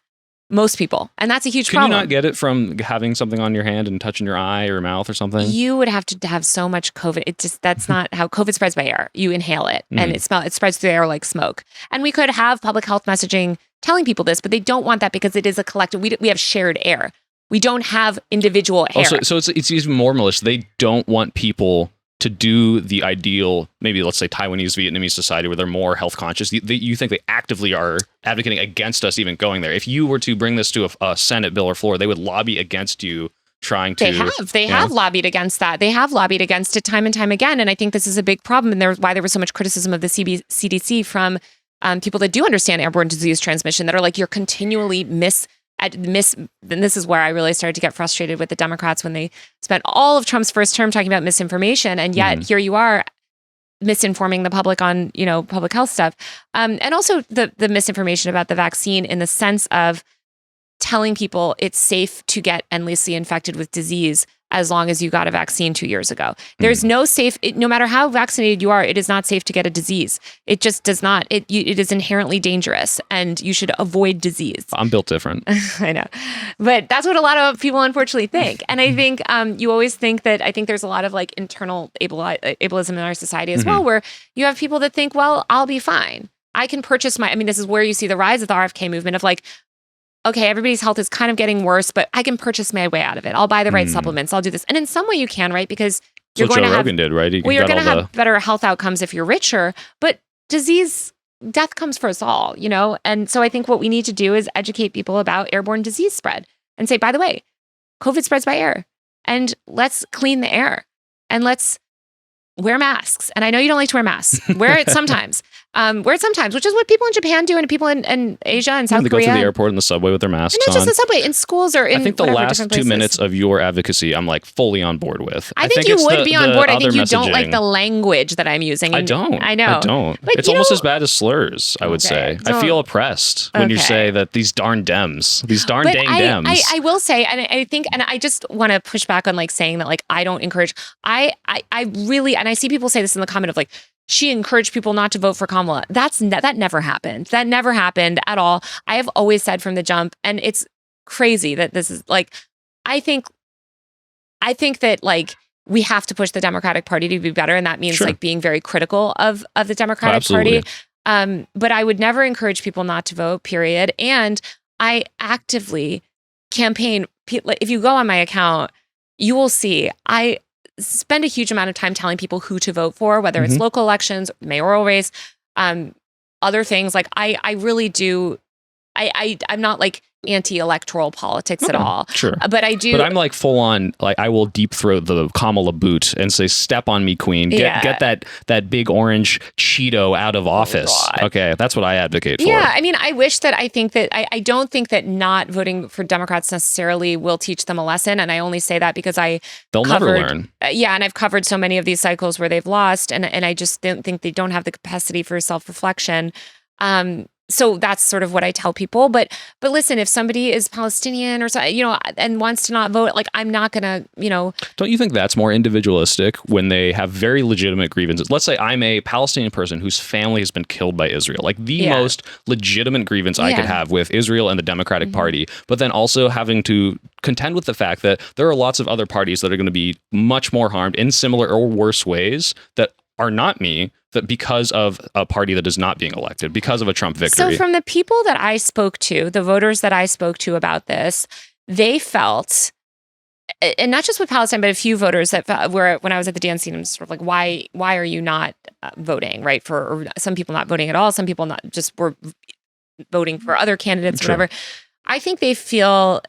Most people. And that's a huge problem. Can you not get it from having something on your hand and touching your eye or mouth or something? You would have to have so much COVID. That's not how COVID spreads by air. You inhale it and it spreads through the air like smoke. And we could have public health messaging telling people this, but they don't want that because it is a collective. We have shared air. We don't have individual hair. So it's even more malicious. They don't want people to do the ideal, maybe let's say Taiwanese, Vietnamese society where they're more health conscious. You think they actively are advocating against us even going there. If you were to bring this to a Senate bill or floor, they would lobby against you trying to... They have lobbied against that. They have lobbied against it time and time again. And I think this is a big problem. And why there was so much criticism of the CDC from people that do understand airborne disease transmission that are like, you're continually then this is where I really started to get frustrated with the Democrats when they spent all of Trump's first term talking about misinformation. And yet here you are misinforming the public on, public health stuff. And also the misinformation about the vaccine in the sense of telling people it's safe to get endlessly infected with disease as long as you got a vaccine 2 years ago. There's no no matter how vaccinated you are, it is not safe to get a disease. It just does not. It is inherently dangerous and you should avoid disease. I'm built different. I know. But that's what a lot of people unfortunately think. And I think you always think that, I think there's a lot of like internal ableism in our society as well, where you have people that think, well, I'll be fine. I can purchase this is where you see the rise of the RFK movement of like, okay, everybody's health is kind of getting worse, but I can purchase my way out of it. I'll buy the right supplements. I'll do this. And in some way you can, right? Because you're going to have... Rogan did, right? You're going to have better health outcomes if you're richer, but death comes for us all, And so I think what we need to do is educate people about airborne disease spread and say, by the way, COVID spreads by air and let's clean the air and let's wear masks. And I know you don't like to wear masks. Wear it sometimes. Which is what people in Japan do and people in Asia and South Korea. They go to the airport in the subway with their masks on. And not on. just the subway, in schools or in I think the last 2 minutes of your advocacy, I'm like fully on board with. I think you would be on board. I think you don't like the language that I'm using. I don't. I know. I don't. But it's almost as bad as slurs, I would say. I feel oppressed when you say that these darn Dems, Dems. I will say, and I think, and I just want to push back on like saying that like I don't encourage, I really, and I see people say this in the comment of like, she encouraged people not to vote for Kamala. That never happened. That never happened at all. I have always said from the jump, and it's crazy that this is like, I think that like we have to push the Democratic Party to be better. And that means like being very critical of the Democratic Party. But I would never encourage people not to vote, period. And I actively campaign. If you go on my account, you will see I spend a huge amount of time telling people who to vote for, whether it's local elections, mayoral race, other things. Like I really do. I'm not like anti-electoral politics at all. Sure. But I do. But I'm like full on, like I will deep throat the Kamala boot and say, step on me, queen. Get that big orange Cheeto out of office. Okay. That's what I advocate for. Yeah. I mean, I don't think that not voting for Democrats necessarily will teach them a lesson. And I only say that because they'll never learn. And I've covered so many of these cycles where they've lost. And I just don't think they don't have the capacity for self-reflection. So that's sort of what I tell people. But listen, if somebody is Palestinian or something, and wants to not vote, like I'm not gonna, Don't you think that's more individualistic when they have very legitimate grievances? Let's say I'm a Palestinian person whose family has been killed by Israel. Like the most legitimate grievance I could have with Israel and the Democratic Party, but then also having to contend with the fact that there are lots of other parties that are going to be much more harmed in similar or worse ways that are not me, that because of a party that is not being elected, because of a Trump victory. So from the people that I spoke to, the voters that I spoke to about this, they felt, and not just with Palestine, but a few voters that were, when I was at the DNC, and I'm sort of like, why are you not voting, right? Or some people not voting at all, some people not just were voting for other candidates, whatever. I think they feel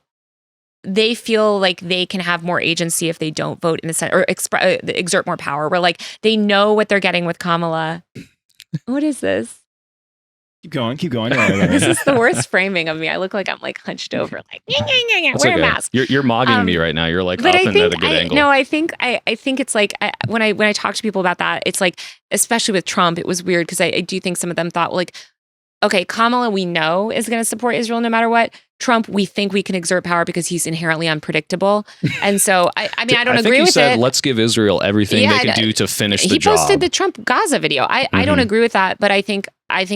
like they can have more agency if they don't vote in the Senate or exert more power, where like they know what they're getting with Kamala. What is this? Keep going. This is the worst framing of me. I look like I'm like hunched over, like wear a mask. You're mogging me right now. You're like but up I and think, at a good angle. No, I think it's like when I talk to people about that, it's like, especially with Trump, it was weird because I do think some of them thought, well, like, okay, Kamala, we know is going to support Israel no matter what. Trump, we think we can exert power because he's inherently unpredictable. And so, I mean, I don't agree with it. Let's give Israel everything they can do to finish the job. He posted the Trump Gaza video. I don't agree with that, but I think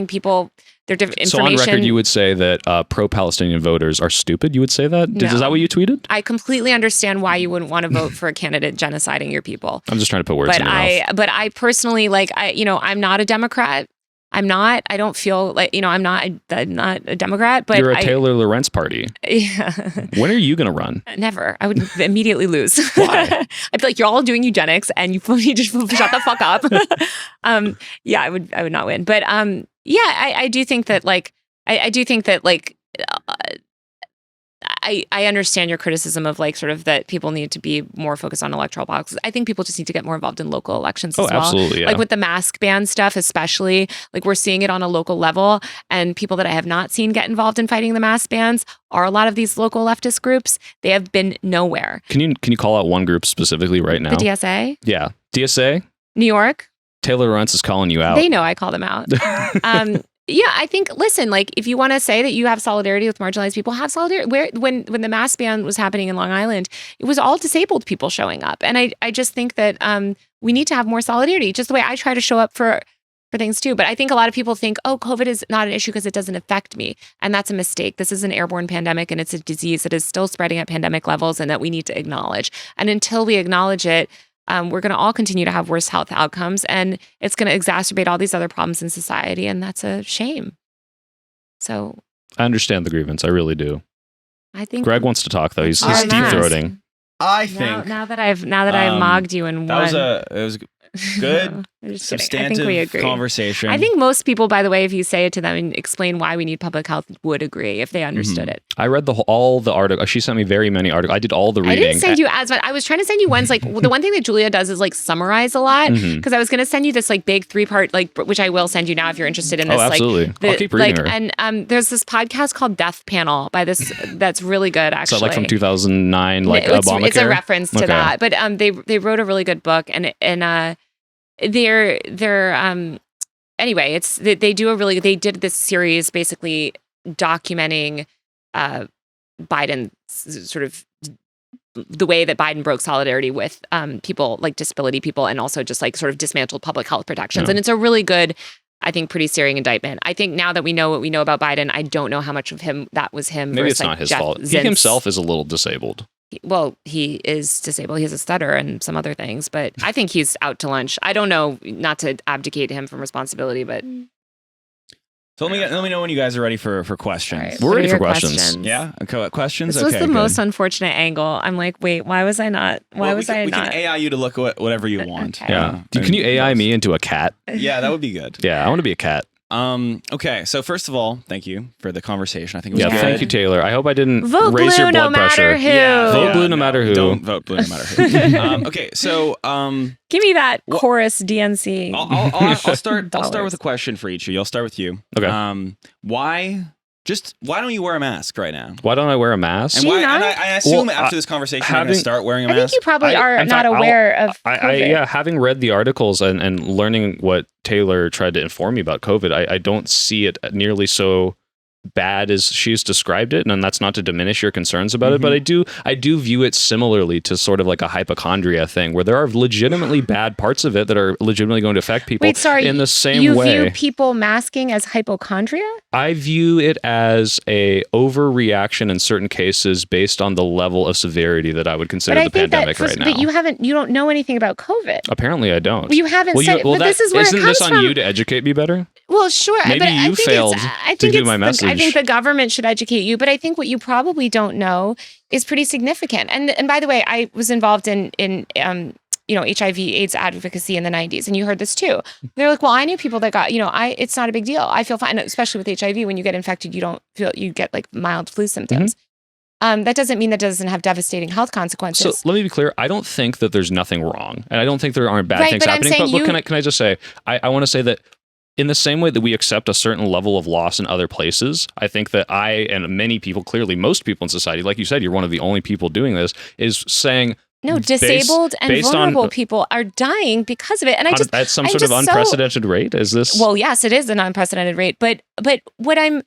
people, they're different information. So on record, you would say that pro-Palestinian voters are stupid? You would say that? No. Is that what you tweeted? I completely understand why you wouldn't want to vote for a candidate genociding your people. I'm just trying to put words in your mouth. But I personally, I'm not a Democrat. I don't feel like, I'm not a Democrat, but you're a Taylor Lorenz party. Yeah. When are you going to run? Never. I would immediately lose. Why? I'd be like, you're all doing eugenics and you need to shut the fuck up. Yeah, I would not win. But I do think that I understand your criticism of like sort of that people need to be more focused on electoral boxes. I think people just need to get more involved in local elections as well. Absolutely. Yeah. Like with the mask ban stuff, especially, like we're seeing it on a local level, and people that I have not seen get involved in fighting the mask bans are a lot of these local leftist groups. They have been nowhere. Can you call out one group specifically right now? The DSA? Yeah. DSA? New York? Taylor Lorenz is calling you out. They know I call them out. Yeah, I think, listen, like if you want to say that you have solidarity with marginalized people, have solidarity. When the mask ban was happening in Long Island, it was all disabled people showing up. And I just think that we need to have more solidarity, just the way I try to show up for things too. But I think a lot of people think, oh, COVID is not an issue because it doesn't affect me. And that's a mistake. This is an airborne pandemic and it's a disease that is still spreading at pandemic levels and that we need to acknowledge. And until we acknowledge it, we're going to all continue to have worse health outcomes, and it's going to exacerbate all these other problems in society, and that's a shame. So I understand the grievance. I really do. I think Greg wants to talk though. He's deep-throating. I think now that I've mogged you and won. It was good, substantive conversation. I think most people, by the way, if you say it to them and explain why we need public health, would agree if they understood it. I read all the articles. She sent me very many articles. I did all the reading. I didn't send you as much. I was trying to send you ones like the one thing that Julia does is like summarize a lot, because I was going to send you this like big 3-part which I will send you now if you're interested in this. Oh, absolutely. I'll keep reading her. And there's this podcast called Death Panel by this that's really good actually. So like from 2009, like Obamacare? It's a reference to that. But they wrote a really good book and they're anyway, they did this series basically documenting Biden's sort of the way that Biden broke solidarity with people like disability people and also just like sort of dismantled public health protections. And it's a really good, I think, pretty searing indictment. I think now that we know what we know about Biden, I don't know how much of him that was him. Maybe it's not his fault. He himself is a little disabled. Well, he is disabled. He has a stutter and some other things, but I think he's out to lunch. I don't know, not to abdicate him from responsibility, but. So let me know when you guys are ready for questions. Right. We're ready for questions. Yeah, questions. This was the most unfortunate angle. I'm like, wait, why was I not? We can AI you to look at whatever you want. Okay. Yeah. Can you AI me into a cat? Yeah, that would be good. Yeah, I want to be a cat. Okay, so first of all, thank you for the conversation. I think it was good. Thank you, Taylor. I hope I didn't vote raise blue your blood no pressure. matter who. Yeah, vote blue no matter who. Don't vote blue no matter who. Okay, so give me that chorus DNC. I'll start with a question for each of you. I'll start with you. Okay. Why don't you wear a mask right now? Why don't I wear a mask? And I assume after this conversation you're going to start wearing a mask. I think you probably are not aware of COVID. Having read the articles and learning what Taylor tried to inform me about COVID, I don't see it nearly so bad as she's described it, and that's not to diminish your concerns about it, but I do view it similarly to sort of like a hypochondria thing where there are legitimately bad parts of it that are legitimately going to affect people in the same way. You view people masking as hypochondria? I view it as a overreaction in certain cases based on the level of severity that I would consider the pandemic right now. But you don't know anything about COVID. Apparently I don't. You haven't said but this is where it comes from. Isn't this on you to educate me better? Well, sure. Maybe but you failed to do my message. I think the government should educate you, but I think what you probably don't know is pretty significant. And by the way, I was involved in HIV/AIDS advocacy in the 90s, and you heard this too. They're like, well, I knew people that got, it's not a big deal. I feel fine, especially with HIV. When you get infected, you get like mild flu symptoms. That doesn't mean that doesn't have devastating health consequences. So let me be clear. I don't think that there's nothing wrong, and I don't think there aren't bad things happening. But can I just say, I want to say that in the same way that we accept a certain level of loss in other places, I think that I and many people, clearly most people in society, like you said, you're one of the only people doing this, is saying, no, disabled and vulnerable people are dying because of it. And I just, at some sort of unprecedented rate, is this? Well, yes, it is an unprecedented rate. But I mean,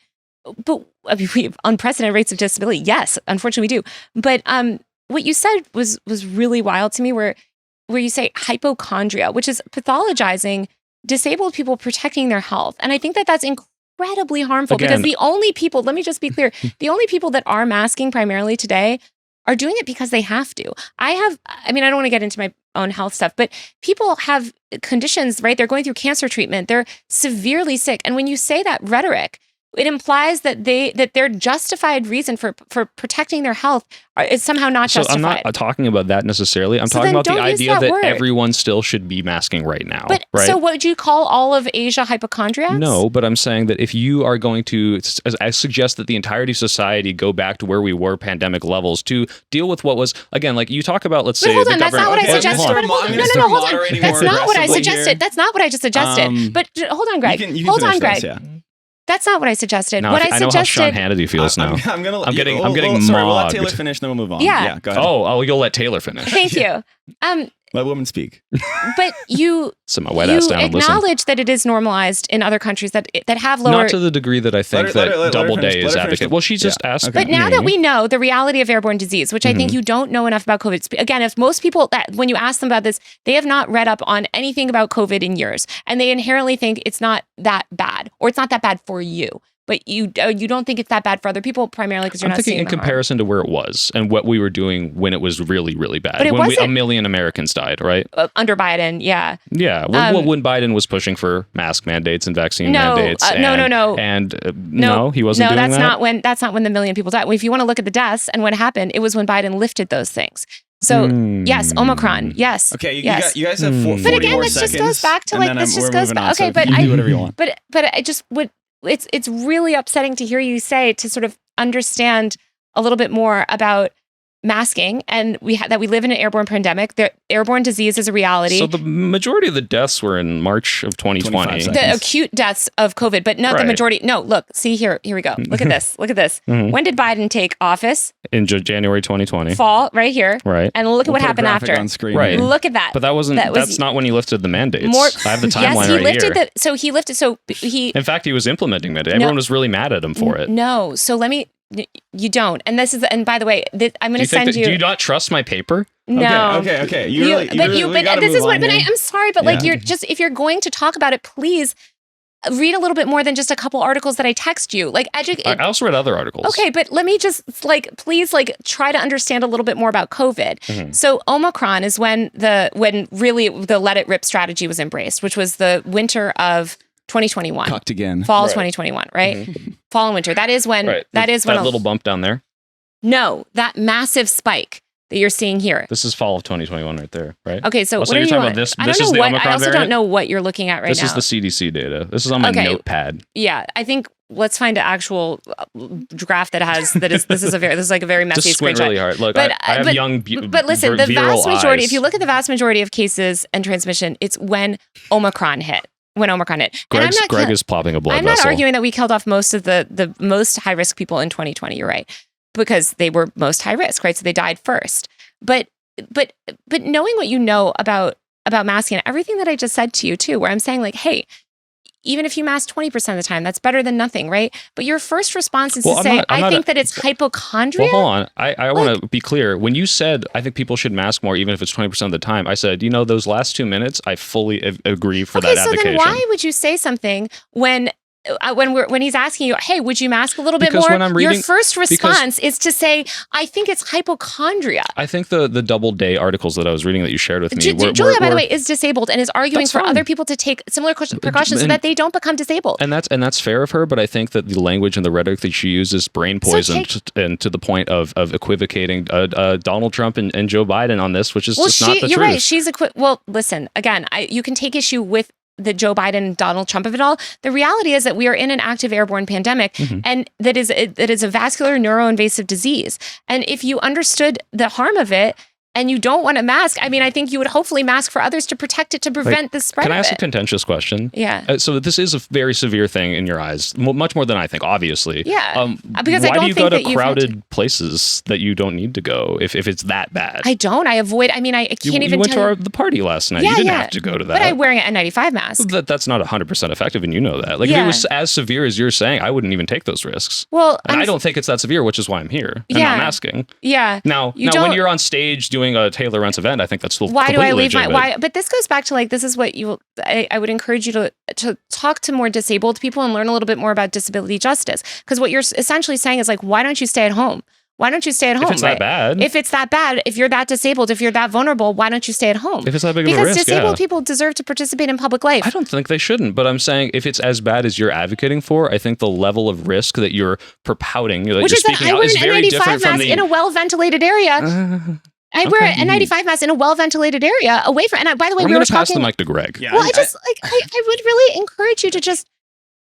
we have unprecedented rates of disability. Yes, unfortunately we do. But what you said was really wild to me, where you say hypochondria, which is pathologizing disabled people protecting their health. And I think that that's incredibly harmful because the only people, let me just be clear, the only people that are masking primarily today are doing it because they have to. I don't want to get into my own health stuff, but people have conditions, right? They're going through cancer treatment. They're severely sick. And when you say that rhetoric, it implies that their justified reason for protecting their health is somehow not justified. I'm not talking about that necessarily. I'm talking about the idea that everyone still should be masking right now. But right? So would you call all of Asia hypochondriacs? No, but I'm saying that if you are going to, I suggest that the entirety of society go back to where we were pandemic levels to deal with what was, again, like you talk about, let's say, hold on, that's not what I suggested. No, hold on. That's not what I suggested. That's not what I just suggested. But hold on, Greg. Hold on, Greg. Yeah. That's not what I suggested. Now, what I know how Sean Hannity feels now. I'm getting mobbed. We'll let Taylor finish, then we'll move on. Yeah, go ahead. Oh, you'll let Taylor finish. Thank you. Let women speak. But you acknowledge that it is normalized in other countries that have lower. Not to the degree that I think that Doubleday is advocate. Well, she just asked. But now that we know the reality of airborne disease, which I think you don't know enough about COVID. Again, if most people when you ask them about this, they have not read up on anything about COVID in years, and they inherently think it's not that bad, or it's not that bad for you. But you don't think it's that bad for other people, primarily because you're not seeing in comparison to where it was and what we were doing when it was really, really bad. But when a million Americans died, right? Under Biden, yeah. Yeah, when Biden was pushing for mask mandates and vaccine mandates. No. And no, he wasn't doing that? That's not when the million people died. If you want to look at the deaths and what happened, it was when Biden lifted those things. So yes, Omicron, yes. Okay, you guys have 40 more seconds. But again, this just goes back to this just goes back. Okay, but you do whatever you want. But I just would. It's really upsetting to hear you say, to sort of understand a little bit more about masking and that we live in an airborne pandemic. The airborne disease is a reality. So the majority of the deaths were in March of 2020. The acute deaths of COVID, but not the majority. No, look, see here we go. Look at this. Look at this. When did Biden take office? In January 2020. Fall, right here. Right. And look at what happened after. On screen. Right. Look at that. But that's not when he lifted the mandates. I have the timeline In fact, he was implementing mandates. Everyone was really mad at him for it. No. So let me. You don't. And by the way, I'm going to send you. Do you not trust my paper? No. Okay. I'm sorry, but if you're going to talk about it, please read a little bit more than just a couple articles that I text you. I also read other articles. Okay, but let me just please try to understand a little bit more about COVID. Mm-hmm. So Omicron is when really the let it rip strategy was embraced, which was the winter of 2021. Cocked again. Fall of 2021, right? Mm-hmm. Fall and winter. That is when that little bump down there. No, that massive spike that you're seeing here. This is fall of 2021 right there, right? Okay, so what are you talking about? This is the Omicron I also variant? don't know what you're looking at right now. This is the CDC data. This is on my notepad. Yeah, I think let's find an actual graph this is a very messy just squint screenshot. Really hard. Look, I have young but listen, the vast majority, if you look at the vast majority of cases and transmission, it's when Omicron hit. Greg is popping a blood vessel. I'm not arguing that we killed off most of the most high risk people in 2020. You're right, because they were most high risk, right? So they died first. But knowing what you know about masking, everything that I just said to you too, where I'm saying hey, even if you mask 20% of the time, that's better than nothing, right? But your first response is I think that it's hypochondria. Well, hold on. I want to be clear. When you said, I think people should mask more, even if it's 20% of the time, I said, those last 2 minutes, I fully agree for that advocation. So then why would you say something when he's asking you, hey, would you mask a little bit more? Your first response is to say, I think it's hypochondria. I think the Doubleday articles that I was reading that you shared with me Julia, by the way, is disabled and is arguing for other people to take similar precautions so that they don't become disabled. And that's fair of her, but I think that the language and the rhetoric that she uses brain poison and to the point of equivocating Donald Trump and Joe Biden on this, which is just not the truth. You're right. She's well, listen, again, you can take issue with the Joe Biden, Donald Trump of it all. The reality is that we are in an active airborne pandemic, and that is a vascular neuroinvasive disease. And if you understood the harm of it, and you don't want to mask, I mean, I think you would hopefully mask for others to protect it, to prevent the spread Can I of ask it. a contentious question? Yeah. So this is a very severe thing in your eyes, much more than I think, obviously. Yeah. Because I why don't do you think go that to you've had crowded places that you don't need to go if it's that bad? I don't. I avoid. I mean, I can't even You went tell to the party last night. Yeah, you didn't yeah. have to go to that. But I'm wearing an N95 mask. That's not 100% effective, and you know that. Like, if Yeah. it was as severe as you're saying, I wouldn't even take those risks. Well, And I don't think it's that severe, which is why I'm here and Yeah. not masking. Yeah. Now when you're on stage doing a Taylor Lorenz event, I think that's still Why do I leave legitimate. why? But this goes back to like, this is what I would encourage you to talk to more disabled people and learn a little bit more about disability justice. Because what you're essentially saying is like, why don't you stay at home? Why don't you stay at home? If it's that bad. If it's that bad, if you're that disabled, if you're that vulnerable, why don't you stay at home? If it's that big of a Because risk, disabled people deserve to participate in public life. I don't think they shouldn't, but I'm saying if it's as bad as you're advocating for, I think the level of risk that you're propouting, that Which you're is that speaking I out, wear is an very N95 different from mask in a well-ventilated area. I wear an N95 mask in a well-ventilated area away from. And by the way, I'm we going were to pass talking. the mic to Greg. Yeah, Well, I would really encourage you to just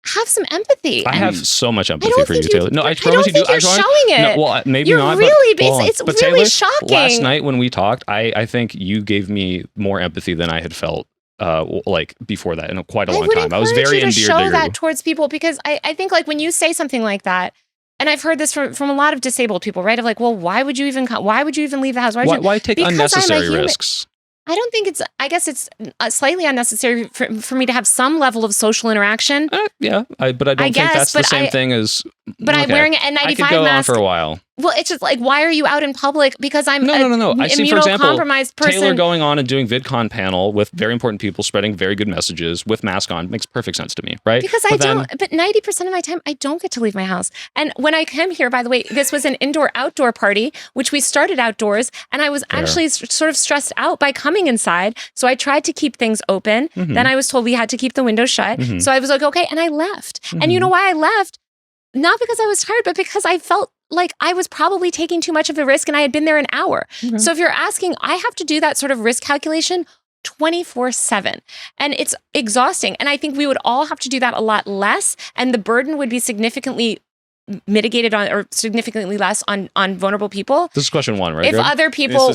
have some empathy. I have so much empathy don't for you, think you- Taylor. No, I I promise don't you do. think you're showing it. No, well, maybe You're not. really but, hold on. it's But really Taylor, shocking. Last night when we talked, I think you gave me more empathy than I had felt like before that in quite a long time. I was very endeared endeared to show to that you. towards people because I think like when you say something like that, and I've heard this from a lot of disabled people, right? Of like, well, why would you even leave the house? Why take Because I'm a unnecessary human. risks? I don't think I guess it's slightly unnecessary for me to have some level of social interaction. Yeah, but I don't think guess, that's the but same thing as. But I'm wearing an N95 I could go mask. on for a while. Well, it's just like, why are you out in public? Because I'm No. I see, for example, immunocompromised person. Taylor going on and doing VidCon panel with very important people, spreading very good messages with mask on makes perfect sense to me, right? Because but 90% of my time, I don't get to leave my house. And when I came here, by the way, this was an indoor-outdoor party, which we started outdoors, and I was actually sort of stressed out by coming inside. So I tried to keep things open. Mm-hmm. Then I was told we had to keep the windows shut. So I was like, okay, and I left. And you know why I left? Not because I was tired, but because I felt like I was probably taking too much of a risk and I had been there an hour. So if you're asking, I have to do that sort of risk calculation 24/7. And it's exhausting. And I think we would all have to do that a lot less. And the burden would be significantly mitigated on or significantly less on vulnerable people. This is question one, right? If Greg? other people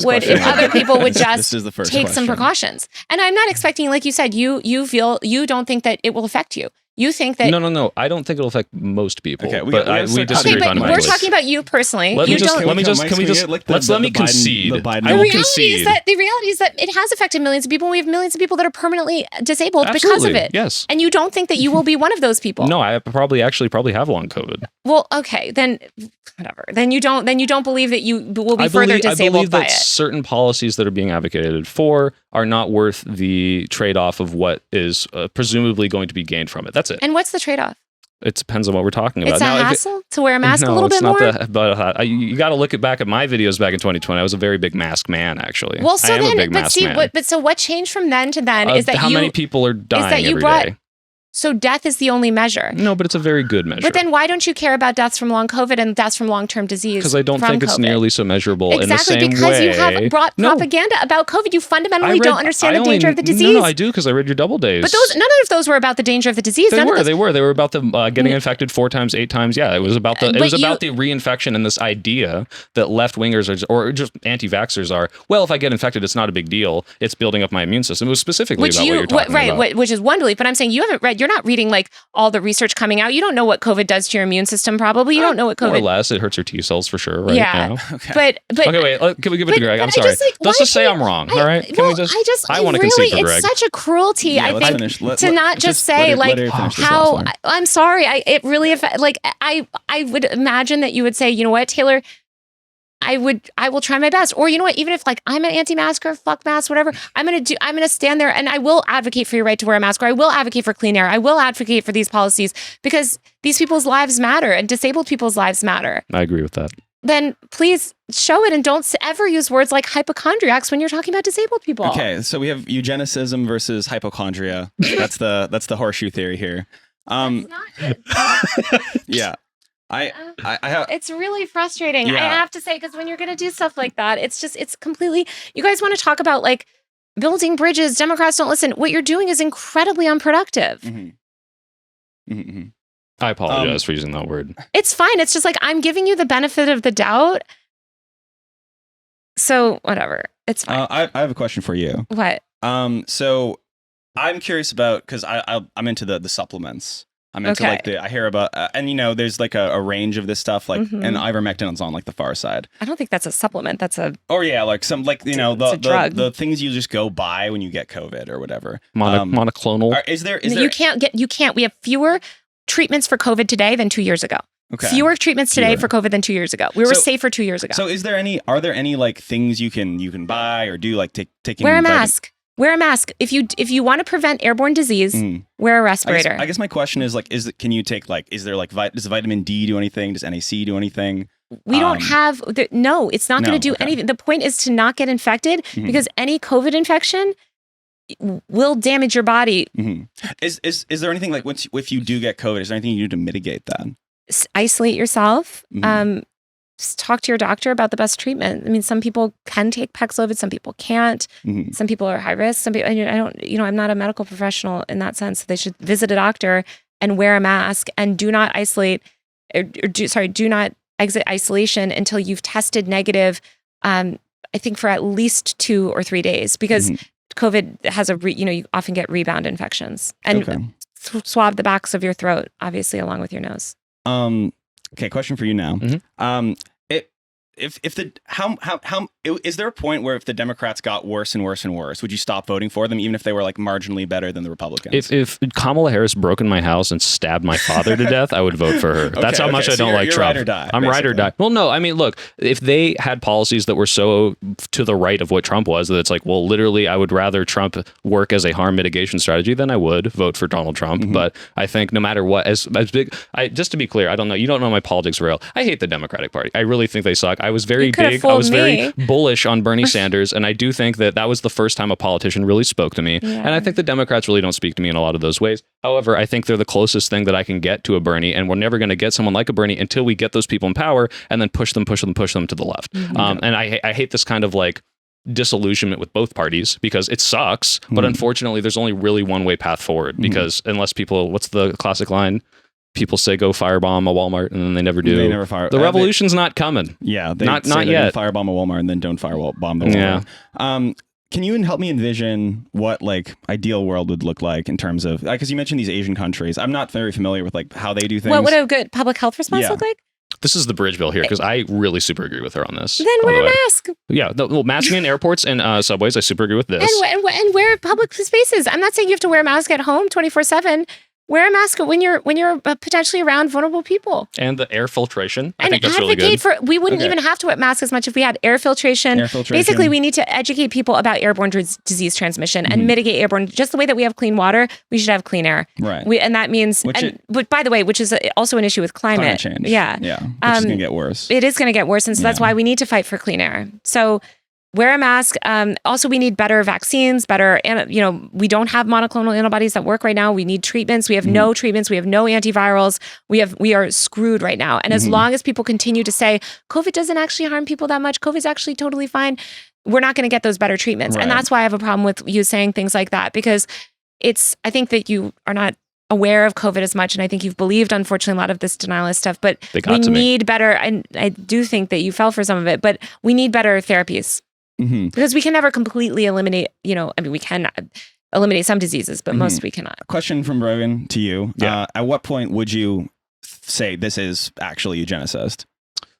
would just This is the first take some question. precautions. And I'm not expecting, like you said, you don't think that it will affect you. You think that No. I don't think it'll affect most people. Okay, we but gotta we start disagree okay, but fundamentally. we're talking about you personally. Let you me just don't. let me Biden- concede. the Biden- I will the reality concede. is that it has affected millions of people. We have millions of people that are permanently disabled because of Absolutely, it. yes. And you don't think that you will be one of those people. No, I probably have long COVID. Well, okay, then whatever. Then you don't believe that you will be I further believe disabled by that it. certain policies that are being advocated for are not worth the trade-off of what is presumably going to be gained from it. That's it. And what's the trade-off? It depends on what we're talking about. It's a Now, if it- hassle to wear a mask no, a little it's bit not more. You got to look back at my videos back in 2020. I was a very big mask man, actually. Well, so I am a then, big but mask see, man. so what changed from then to then is that how many people are dying every day? So death is the only measure. No, but it's a very good measure. But then why don't you care about deaths from long COVID and deaths from long-term disease? Because I don't from think it's COVID? nearly so measurable in the Exactly, same because way. you have brought No. propaganda about COVID. You fundamentally don't understand the danger of the disease. No, I do because I read your double days. But none of those were about the danger of the disease. They None were. of those, They were about the getting infected 4 times, 8 times. Yeah, it was about the reinfection and this idea that left wingers or just anti-vaxxers are. Well, if I get infected, it's not a big deal. It's building up my immune system. It was specifically about what you're talking about. which is one belief. But I'm saying you haven't read. You're not reading like all the research coming out. You don't know what COVID does to your immune system. Probably you don't know what COVID. More or less, it hurts your T cells for sure. Right Yeah, now. but Okay, wait. Can we give it to Greg? I'm sorry. Let's just say I'm wrong. All right. I want to concede for Greg. It's such a cruelty. Yeah, I let's think finish. to not just say like how. I'm sorry. It really like I would imagine that you would say, you know what, Taylor. I will try my best. Or you know what, even if like I'm an anti-masker, fuck masks, whatever, I'm gonna stand there and I will advocate for your right to wear a mask, or I will advocate for clean air. I will advocate for these policies because these people's lives matter and disabled people's lives matter. I agree with that. Then please show it and don't ever use words like hypochondriacs when you're talking about disabled people. Okay, so we have eugenicism versus hypochondria. That's the horseshoe theory here. It's not. Yeah. I have. It's really frustrating. Yeah. I have to say, because when you're going to do stuff like that, it's completely. You guys want to talk about like building bridges? Democrats don't listen. What you're doing is incredibly unproductive. Mm-hmm. Mm-hmm. I apologize for using that word. It's fine. It's just like I'm giving you the benefit of the doubt. So whatever. It's fine. I have a question for you. What? So I'm curious about, because I'm into the supplements. I'm into like I hear about, and there's like a range of this stuff, like, and ivermectin's on like the far side. I don't think that's a supplement. That's a. Or yeah, like some, like, a drug. The things you just go buy when you get COVID or whatever. Monoclonal. Is there? You can't. We have fewer treatments for COVID today than 2 years ago. Okay. Fewer treatments today for COVID than 2 years ago. We were safer 2 years ago. So are there any like things you can buy or do, like taking? Wear a mask. Wear a mask. If you want to prevent airborne disease, wear a respirator. I guess my question is like, can you take like, is there like, does vitamin D do anything? Does NAC do anything? We don't have, no, it's not going to do anything. The point is to not get infected because any COVID infection will damage your body. Is there anything like, if you do get COVID, is there anything you do to mitigate that? Isolate yourself. Talk to your doctor about the best treatment. I mean, some people can take Paxlovid, some people can't. Some people are high risk. Some people, I'm not a medical professional in that sense. So they should visit a doctor and wear a mask and do not isolate, do not exit isolation until you've tested negative. I think for at least 2 or 3 days, because COVID has you often get rebound infections, and swab the backs of your throat, obviously, along with your nose. Okay, question for you now. Is there a point where if the Democrats got worse and worse and worse, would you stop voting for them, even if they were like marginally better than the Republicans? If Kamala Harris broke in my house and stabbed my father to death, I would vote for her. That's how much I don't like Trump. Ride or die, I'm ride or die. Well, no, I mean, look, if they had policies that were so to the right of what Trump was, that it's like, well, literally, I would rather Trump work as a harm mitigation strategy than I would vote for Donald Trump. But I think no matter what, as big, just to be clear, I don't know, you don't know my politics real. I hate the Democratic Party. I really think they suck. I was very big. I was very bullish on Bernie Sanders, and I do think that was the first time a politician really spoke to me. And I think the Democrats really don't speak to me in a lot of those ways. However, I think they're the closest thing that I can get to a Bernie, and we're never going to get someone like a Bernie until we get those people in power and then push them to the left. And I hate this kind of like disillusionment with both parties because it sucks, but unfortunately there's only really one way path forward, because unless people, what's the classic line? People say go firebomb a Walmart, and then they never do. They never fire. The revolution's not coming. Yeah, not yet. Firebomb a Walmart and then don't firebomb the Walmart. Yeah. Can you help me envision what like ideal world would look like in terms of, because you mentioned these Asian countries. I'm not very familiar with like how they do things. What would a good public health response look like? This is the bridge bill here, because I really super agree with her on this. Then wear a mask. Yeah, masking in airports and subways, I super agree with this. And wear public spaces. I'm not saying you have to wear a mask at home 24/7. Wear a mask when you're potentially around vulnerable people. And the air filtration. I think that's really good. We wouldn't even have to wear masks as much if we had air filtration. Basically, we need to educate people about airborne disease transmission and mitigate airborne. Just the way that we have clean water, we should have clean air. Right. And that means, but by the way, which is also an issue with climate change. Yeah. Yeah. Which is going to get worse. It is going to get worse. And so that's why we need to fight for clean air. So wear a mask. Also, we need better vaccines, we don't have monoclonal antibodies that work right now. We need treatments. We have no treatments. We have no antivirals. We are screwed right now. And as long as people continue to say, COVID doesn't actually harm people that much, COVID's actually totally fine, we're not going to get those better treatments. Right. And that's why I have a problem with you saying things like that, because I think that you are not aware of COVID as much. And I think you've believed, unfortunately, a lot of this denialist stuff, but we need better. And I do think that you fell for some of it, but we need better therapies. Because we can never completely eliminate, we can eliminate some diseases, but most we cannot. Question from Brogan to you. Yeah. At what point would you say this is actually eugenicist?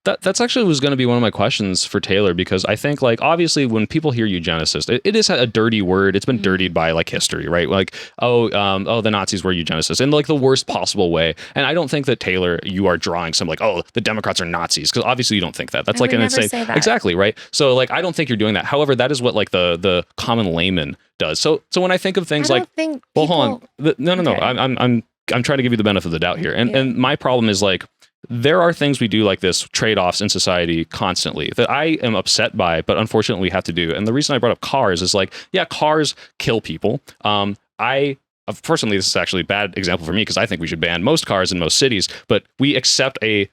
That's actually was going to be one of my questions for Taylor, because I think, like, obviously when people hear eugenicist, it is a dirty word. It's been dirtied by like history, right? Like, the Nazis were eugenicists in like the worst possible way. And I don't think that, Taylor, you are drawing some like, the Democrats are Nazis, because obviously you don't think that. That's like an insane. Exactly, right? So like, I don't think you're doing that. However, that is what like the common layman does. So when I think of things hold on. No. Okay. I'm trying to give you the benefit of the doubt here. And my problem is like, there are things we do like this, trade-offs in society constantly, that I am upset by, but unfortunately we have to do. And the reason I brought up cars is like, cars kill people. Personally, this is actually a bad example for me, because I think we should ban most cars in most cities, but we accept a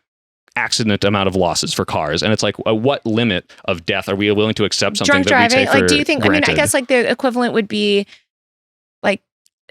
accident amount of losses for cars. And it's like, what limit of death are we willing to accept something drunk that driving? we take for do you think, granted? I guess like the equivalent would be like,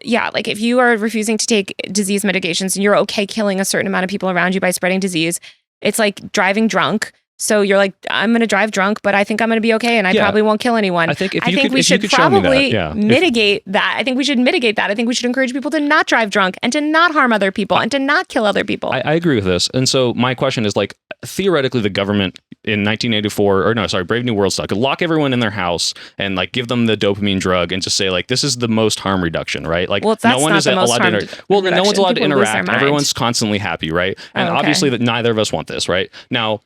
like if you are refusing to take disease mitigations and you're okay killing a certain amount of people around you by spreading disease, it's like driving drunk. So you're like, I'm going to drive drunk, but I think I'm going to be okay, and I probably won't kill anyone. I think we should probably mitigate that. I think we should mitigate that. I think we should encourage people to not drive drunk and to not harm other people and to not kill other people. I agree with this. And so my question is, like, theoretically, the government in 1984, Brave New World style, could lock everyone in their house and like give them the dopamine drug and just say like, this is the most harm reduction, right? Like, no one is allowed to interact. Well, no one's allowed to interact. Everyone's constantly happy, right? And obviously that neither of us want this, right? Now,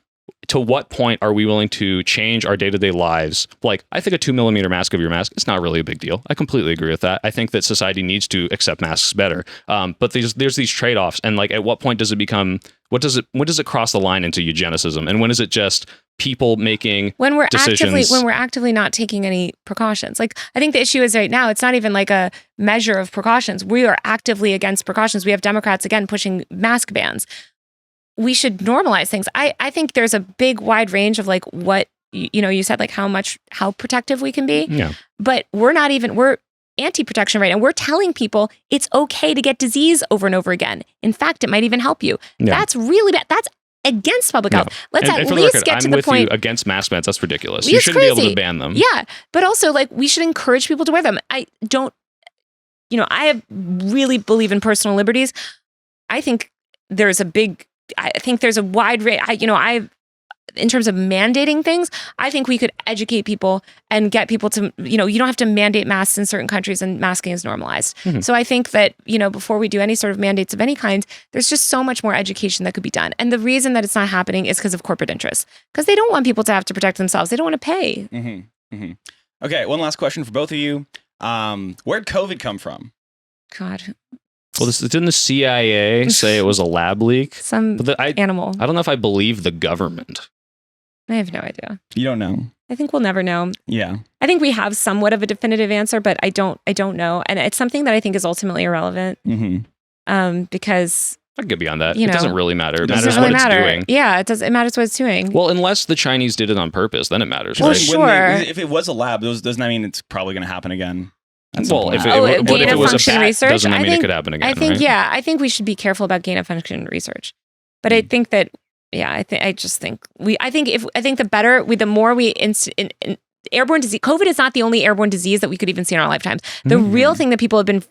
to what point are we willing to change our day-to-day lives? Like, I think a 2mm mask of your mask is not really a big deal. I completely agree with that. I think that society needs to accept masks better. But there's these trade-offs, and like, at what point does it become? When does it cross the line into eugenicism? And when is it just people making decisions? When we're actively not taking any precautions? Like, I think the issue is right now, it's not even like a measure of precautions. We are actively against precautions. We have Democrats again pushing mask bans. We should normalize things. I think there's a big wide range of like what, you said, like how protective we can be. Yeah. But we're anti-protection right now. We're telling people it's okay to get disease over and over again. In fact, it might even help you. Yeah. That's really bad. That's against public health. Let's at least get to the point. I'm with you against mask bans. That's ridiculous. You shouldn't be able to ban them. Yeah. But also, like, we should encourage people to wear them. I really believe in personal liberties. I think there's a wide range. In terms of mandating things, I think we could educate people and get people to, you don't have to mandate masks in certain countries, and masking is normalized. Mm-hmm. So I think that, before we do any sort of mandates of any kind, there's just so much more education that could be done. And the reason that it's not happening is because of corporate interests, because they don't want people to have to protect themselves. They don't want to pay. Mm-hmm. Mm-hmm. Okay, one last question for both of you. Where'd COVID come from? God. Well, didn't the CIA say it was a lab leak? Animal. I don't know if I believe the government. I have no idea. You don't know? I think we'll never know. Yeah. I think we have somewhat of a definitive answer, but I don't know. And it's something that I think is ultimately irrelevant. Mm-hmm. Because I could get beyond that. It doesn't really matter. It matters really what it's doing. Yeah, it does. It matters what it's doing. Well, unless the Chinese did it on purpose, then it matters, well, right? Sure. If it was a lab, doesn't that mean it's probably going to happen again? Well, if it was a bat, research, doesn't that mean it could happen again? I think, right? yeah, I think we should be careful about gain of function research. But I think that, I think the more we airborne disease, COVID is not the only airborne disease that we could even see in our lifetimes. The real thing that people have been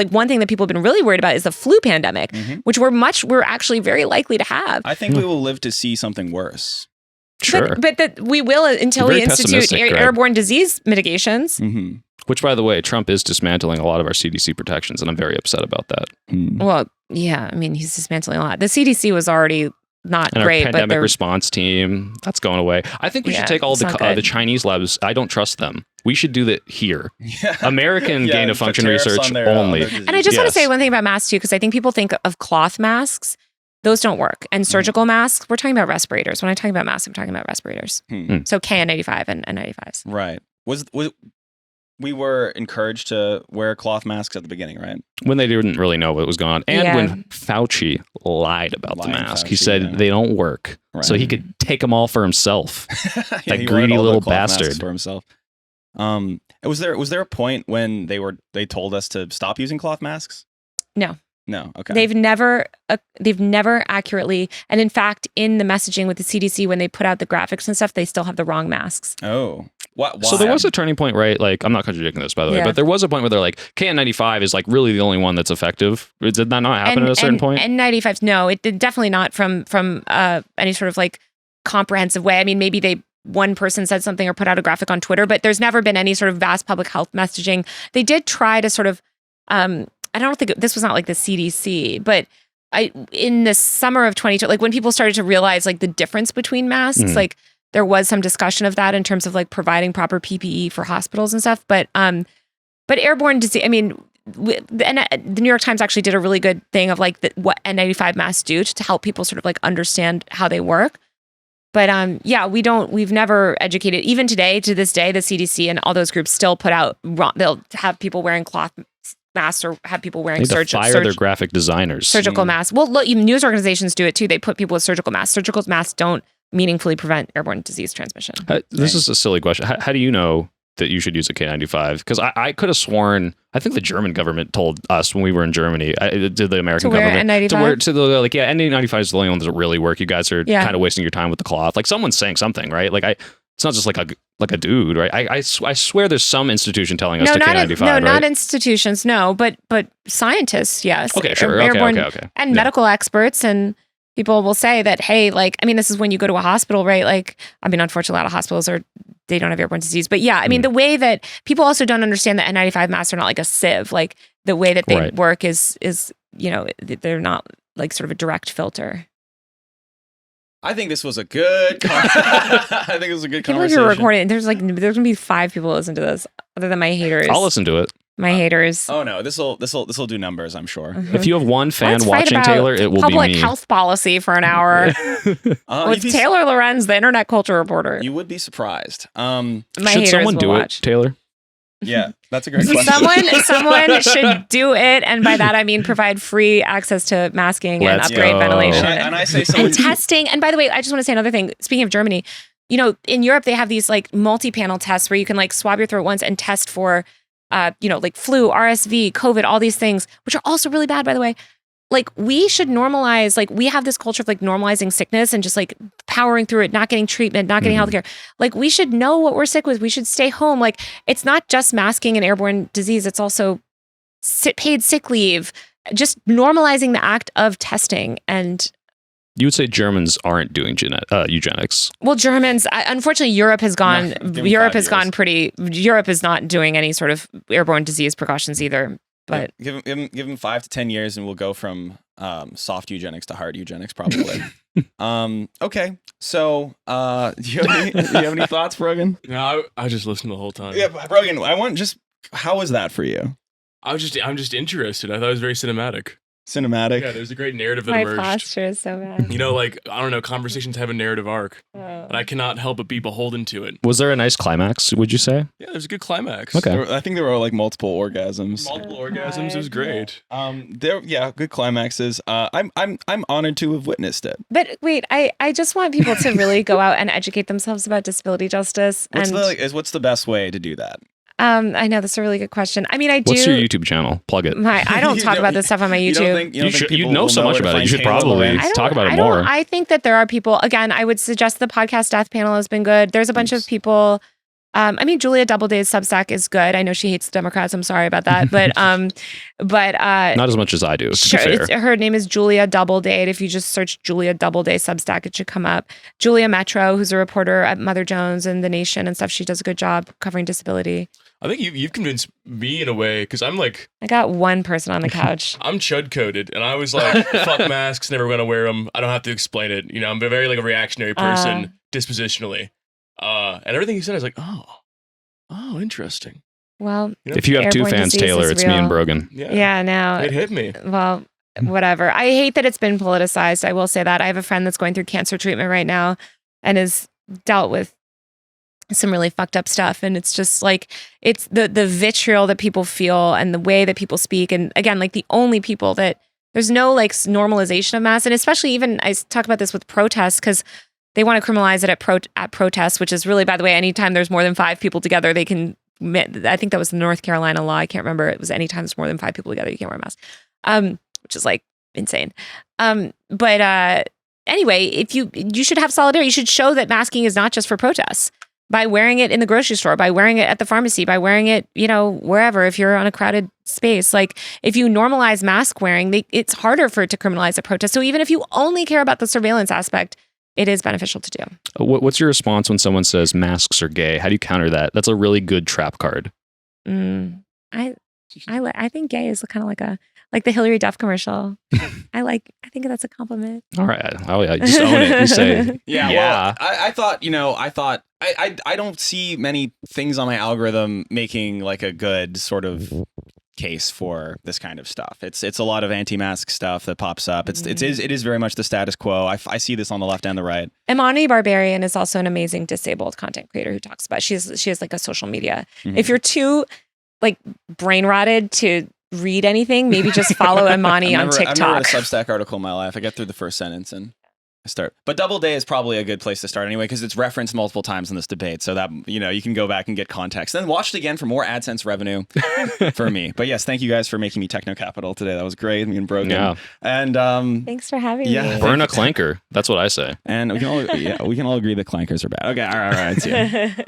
one thing that people have been really worried about is the flu pandemic, which we're actually very likely to have. I think we will live to see something worse. Sure. But that we will until we institute airborne disease mitigations. Mm-hmm. Which, by the way, Trump is dismantling a lot of our CDC protections, and I'm very upset about that. Well, yeah, I mean, he's dismantling a lot. The CDC was already not and great. Our pandemic response team, that's going away. I think we should take all the Chinese labs. I don't trust them. We should do that here. Yeah. American gain of function research only. And I just want to say one thing about masks, too, because I think people think of cloth masks. Those don't work. And surgical masks, we're talking about respirators. When I'm talking about masks, I'm talking about respirators. So KN95 and N95s. Right. We were encouraged to wear cloth masks at the beginning, right? When they didn't really know what was going on. And when Fauci lied about the mask. He said they don't work. Right. So he could take them all for himself. That greedy little bastard. For himself. Was there a point when they told us to stop using cloth masks? No. Okay. They've never accurately, and in fact, in the messaging with the CDC, when they put out the graphics and stuff, they still have the wrong masks. Oh, why? So there was a turning point, right? Like, I'm not contradicting this, by the way, but there was a point where they're like, KN95 is like really the only one that's effective. Did that not happen at a certain point? N95s, no, it did definitely not from any sort of like comprehensive way. I mean, maybe one person said something or put out a graphic on Twitter, but there's never been any sort of vast public health messaging. They did try to sort of, I don't think this was not like the CDC, but in the summer of 2020, like when people started to realize like the difference between masks, like there was some discussion of that in terms of like providing proper PPE for hospitals and stuff. But airborne disease, I mean, the New York Times actually did a really good thing of like what N95 masks do to help people sort of like understand how they work. But we've never educated. Even today, to this day, the CDC and all those groups still put out, they'll have people wearing cloth masks or have people wearing their graphic designers. Surgical masks. Well, look, even news organizations do it too. They put people with surgical masks. Surgical masks don't meaningfully prevent airborne disease transmission. This is a silly question. How do you know that you should use a K95? Because I could have sworn, I think the German government told us when we were in Germany, did the American government N95? to wear N95 is the only one that really work. You guys are kind of wasting your time with the cloth. Like someone's saying something, right? Like it's not just like a dude, right? I swear there's some institution telling us to K95. No, right? not institutions, no, but scientists, yes. Okay, sure. Okay. And medical experts and people will say that, hey, like, I mean, this is when you go to a hospital, right? Like, I mean, unfortunately, a lot of hospitals they don't have airborne disease. But yeah, I mean, the way that people also don't understand that N95 masks are not like a sieve. Like the way that they work is, they're not like sort of a direct filter. I think this was a good conversation. If you're recording, there's gonna be 5 people listen to this, other than my haters. I'll listen to it. My haters. Oh no, this'll do numbers, I'm sure. Mm-hmm. If you have one fan watching Taylor, it will be me. Public health policy for an hour with Taylor Lorenz, the internet culture reporter. You would be surprised. Should someone do it, Taylor? Yeah, that's a great question. Someone should do it, and by that I mean provide free access to masking and upgrade ventilation and I say someone and testing. And by the way, I just want to say another thing. Speaking of Germany, in Europe they have these like multi-panel tests where you can like swab your throat once and test for, like flu, RSV, COVID, all these things, which are also really bad, by the way. Like we should normalize, like we have this culture of like normalizing sickness and just like powering through it, not getting treatment, not getting healthcare. Like we should know what we're sick with. We should stay home. Like it's not just masking and airborne disease. It's also paid sick leave, just normalizing the act of testing. And you would say Germans aren't doing eugenics. Well, Germans, unfortunately, Europe has gone Europe is not doing any sort of airborne disease precautions either. But give them 5 to 10 years and we'll go from soft eugenics to hard eugenics probably. Okay. So do you have any thoughts, Brogan? No, I just listened the whole time. Yeah, Brogan, how was that for you? I'm just interested. I thought it was very cinematic. Cinematic. Yeah, there's a great narrative that my emerged. posture is so bad. Like, I don't know, conversations have a narrative arc. And I cannot help but be beholden to it. Was there a nice climax, would you say? Yeah, there's a good climax. Okay. I think there were like multiple orgasms. It was great. Good climaxes. I'm honored to have witnessed it. But wait, I just want people to really go out and educate themselves about disability justice. What's the best way to do that? I know that's a really good question. I mean, What's your YouTube channel? Plug it. I don't talk about this stuff on my YouTube. You know so much about it. You should probably talk about it more. I think that there are people. Again, I would suggest the podcast Death Panel has been good. There's a bunch of people. I mean, Julia Doubleday's Substack is good. I know she hates the Democrats. I'm sorry about that, but not as much as I do. Sure, her name is Julia Doubleday. If you just search Julia Doubleday Substack, it should come up. Julia Metro, who's a reporter at Mother Jones and The Nation and stuff, she does a good job covering disability. I think you've convinced me in a way because I'm like, I got one person on the couch. I'm chud coded, and I was like, fuck masks, never gonna wear them. I don't have to explain it. I'm a very like a reactionary person dispositionally. And everything he said, I was like, oh, interesting. Well, if you have 2 fans, Taylor, it's me and Brogan. Yeah, no. It hit me. Well, whatever. I hate that it's been politicized. I will say that. I have a friend that's going through cancer treatment right now and has dealt with some really fucked up stuff. And it's just like, it's the vitriol that people feel and the way that people speak. And again, like the only people that, there's no like normalization of mass. And especially even, I talk about this with protests because they want to criminalize it at protests, which is really, by the way, anytime there's more than 5 people together, they can, I think that was the North Carolina law. I can't remember. It was anytime there's more than 5 people together, you can't wear a mask, which is like insane. But anyway, if you should have solidarity. You should show that masking is not just for protests by wearing it in the grocery store, by wearing it at the pharmacy, by wearing it, wherever, if you're on a crowded space. Like if you normalize mask wearing, it's harder for it to criminalize a protest. So even if you only care about the surveillance aspect, it is beneficial to do. What's your response when someone says masks are gay? How do you counter that? That's a really good trap card. I think gay is kind of like the Hillary Duff commercial. I think that's a compliment. All right. Oh yeah. Just own it. You say, yeah. Well, I thought, I don't see many things on my algorithm making like a good sort of case for this kind of stuff. It's a lot of anti-mask stuff that pops up. It is very much the status quo. I see this on the left and the right. Imani Barbarian is also an amazing disabled content creator who talks about, she has like a social media. Mm-hmm. If you're too like brain rotted to read anything, maybe just follow Imani on TikTok. I've never read a Substack article in my life. I get through the first sentence and But Doubleday is probably a good place to start anyway, because it's referenced multiple times in this debate. So that, you can go back and get context. Then watch it again for more AdSense revenue for me. But yes, thank you guys for making me techno capital today. That was great. Me and Brogan. Yeah. And thanks for having me. Burn a clanker. That's what I say. And we can all agree that clankers are bad. Okay, all right. See ya.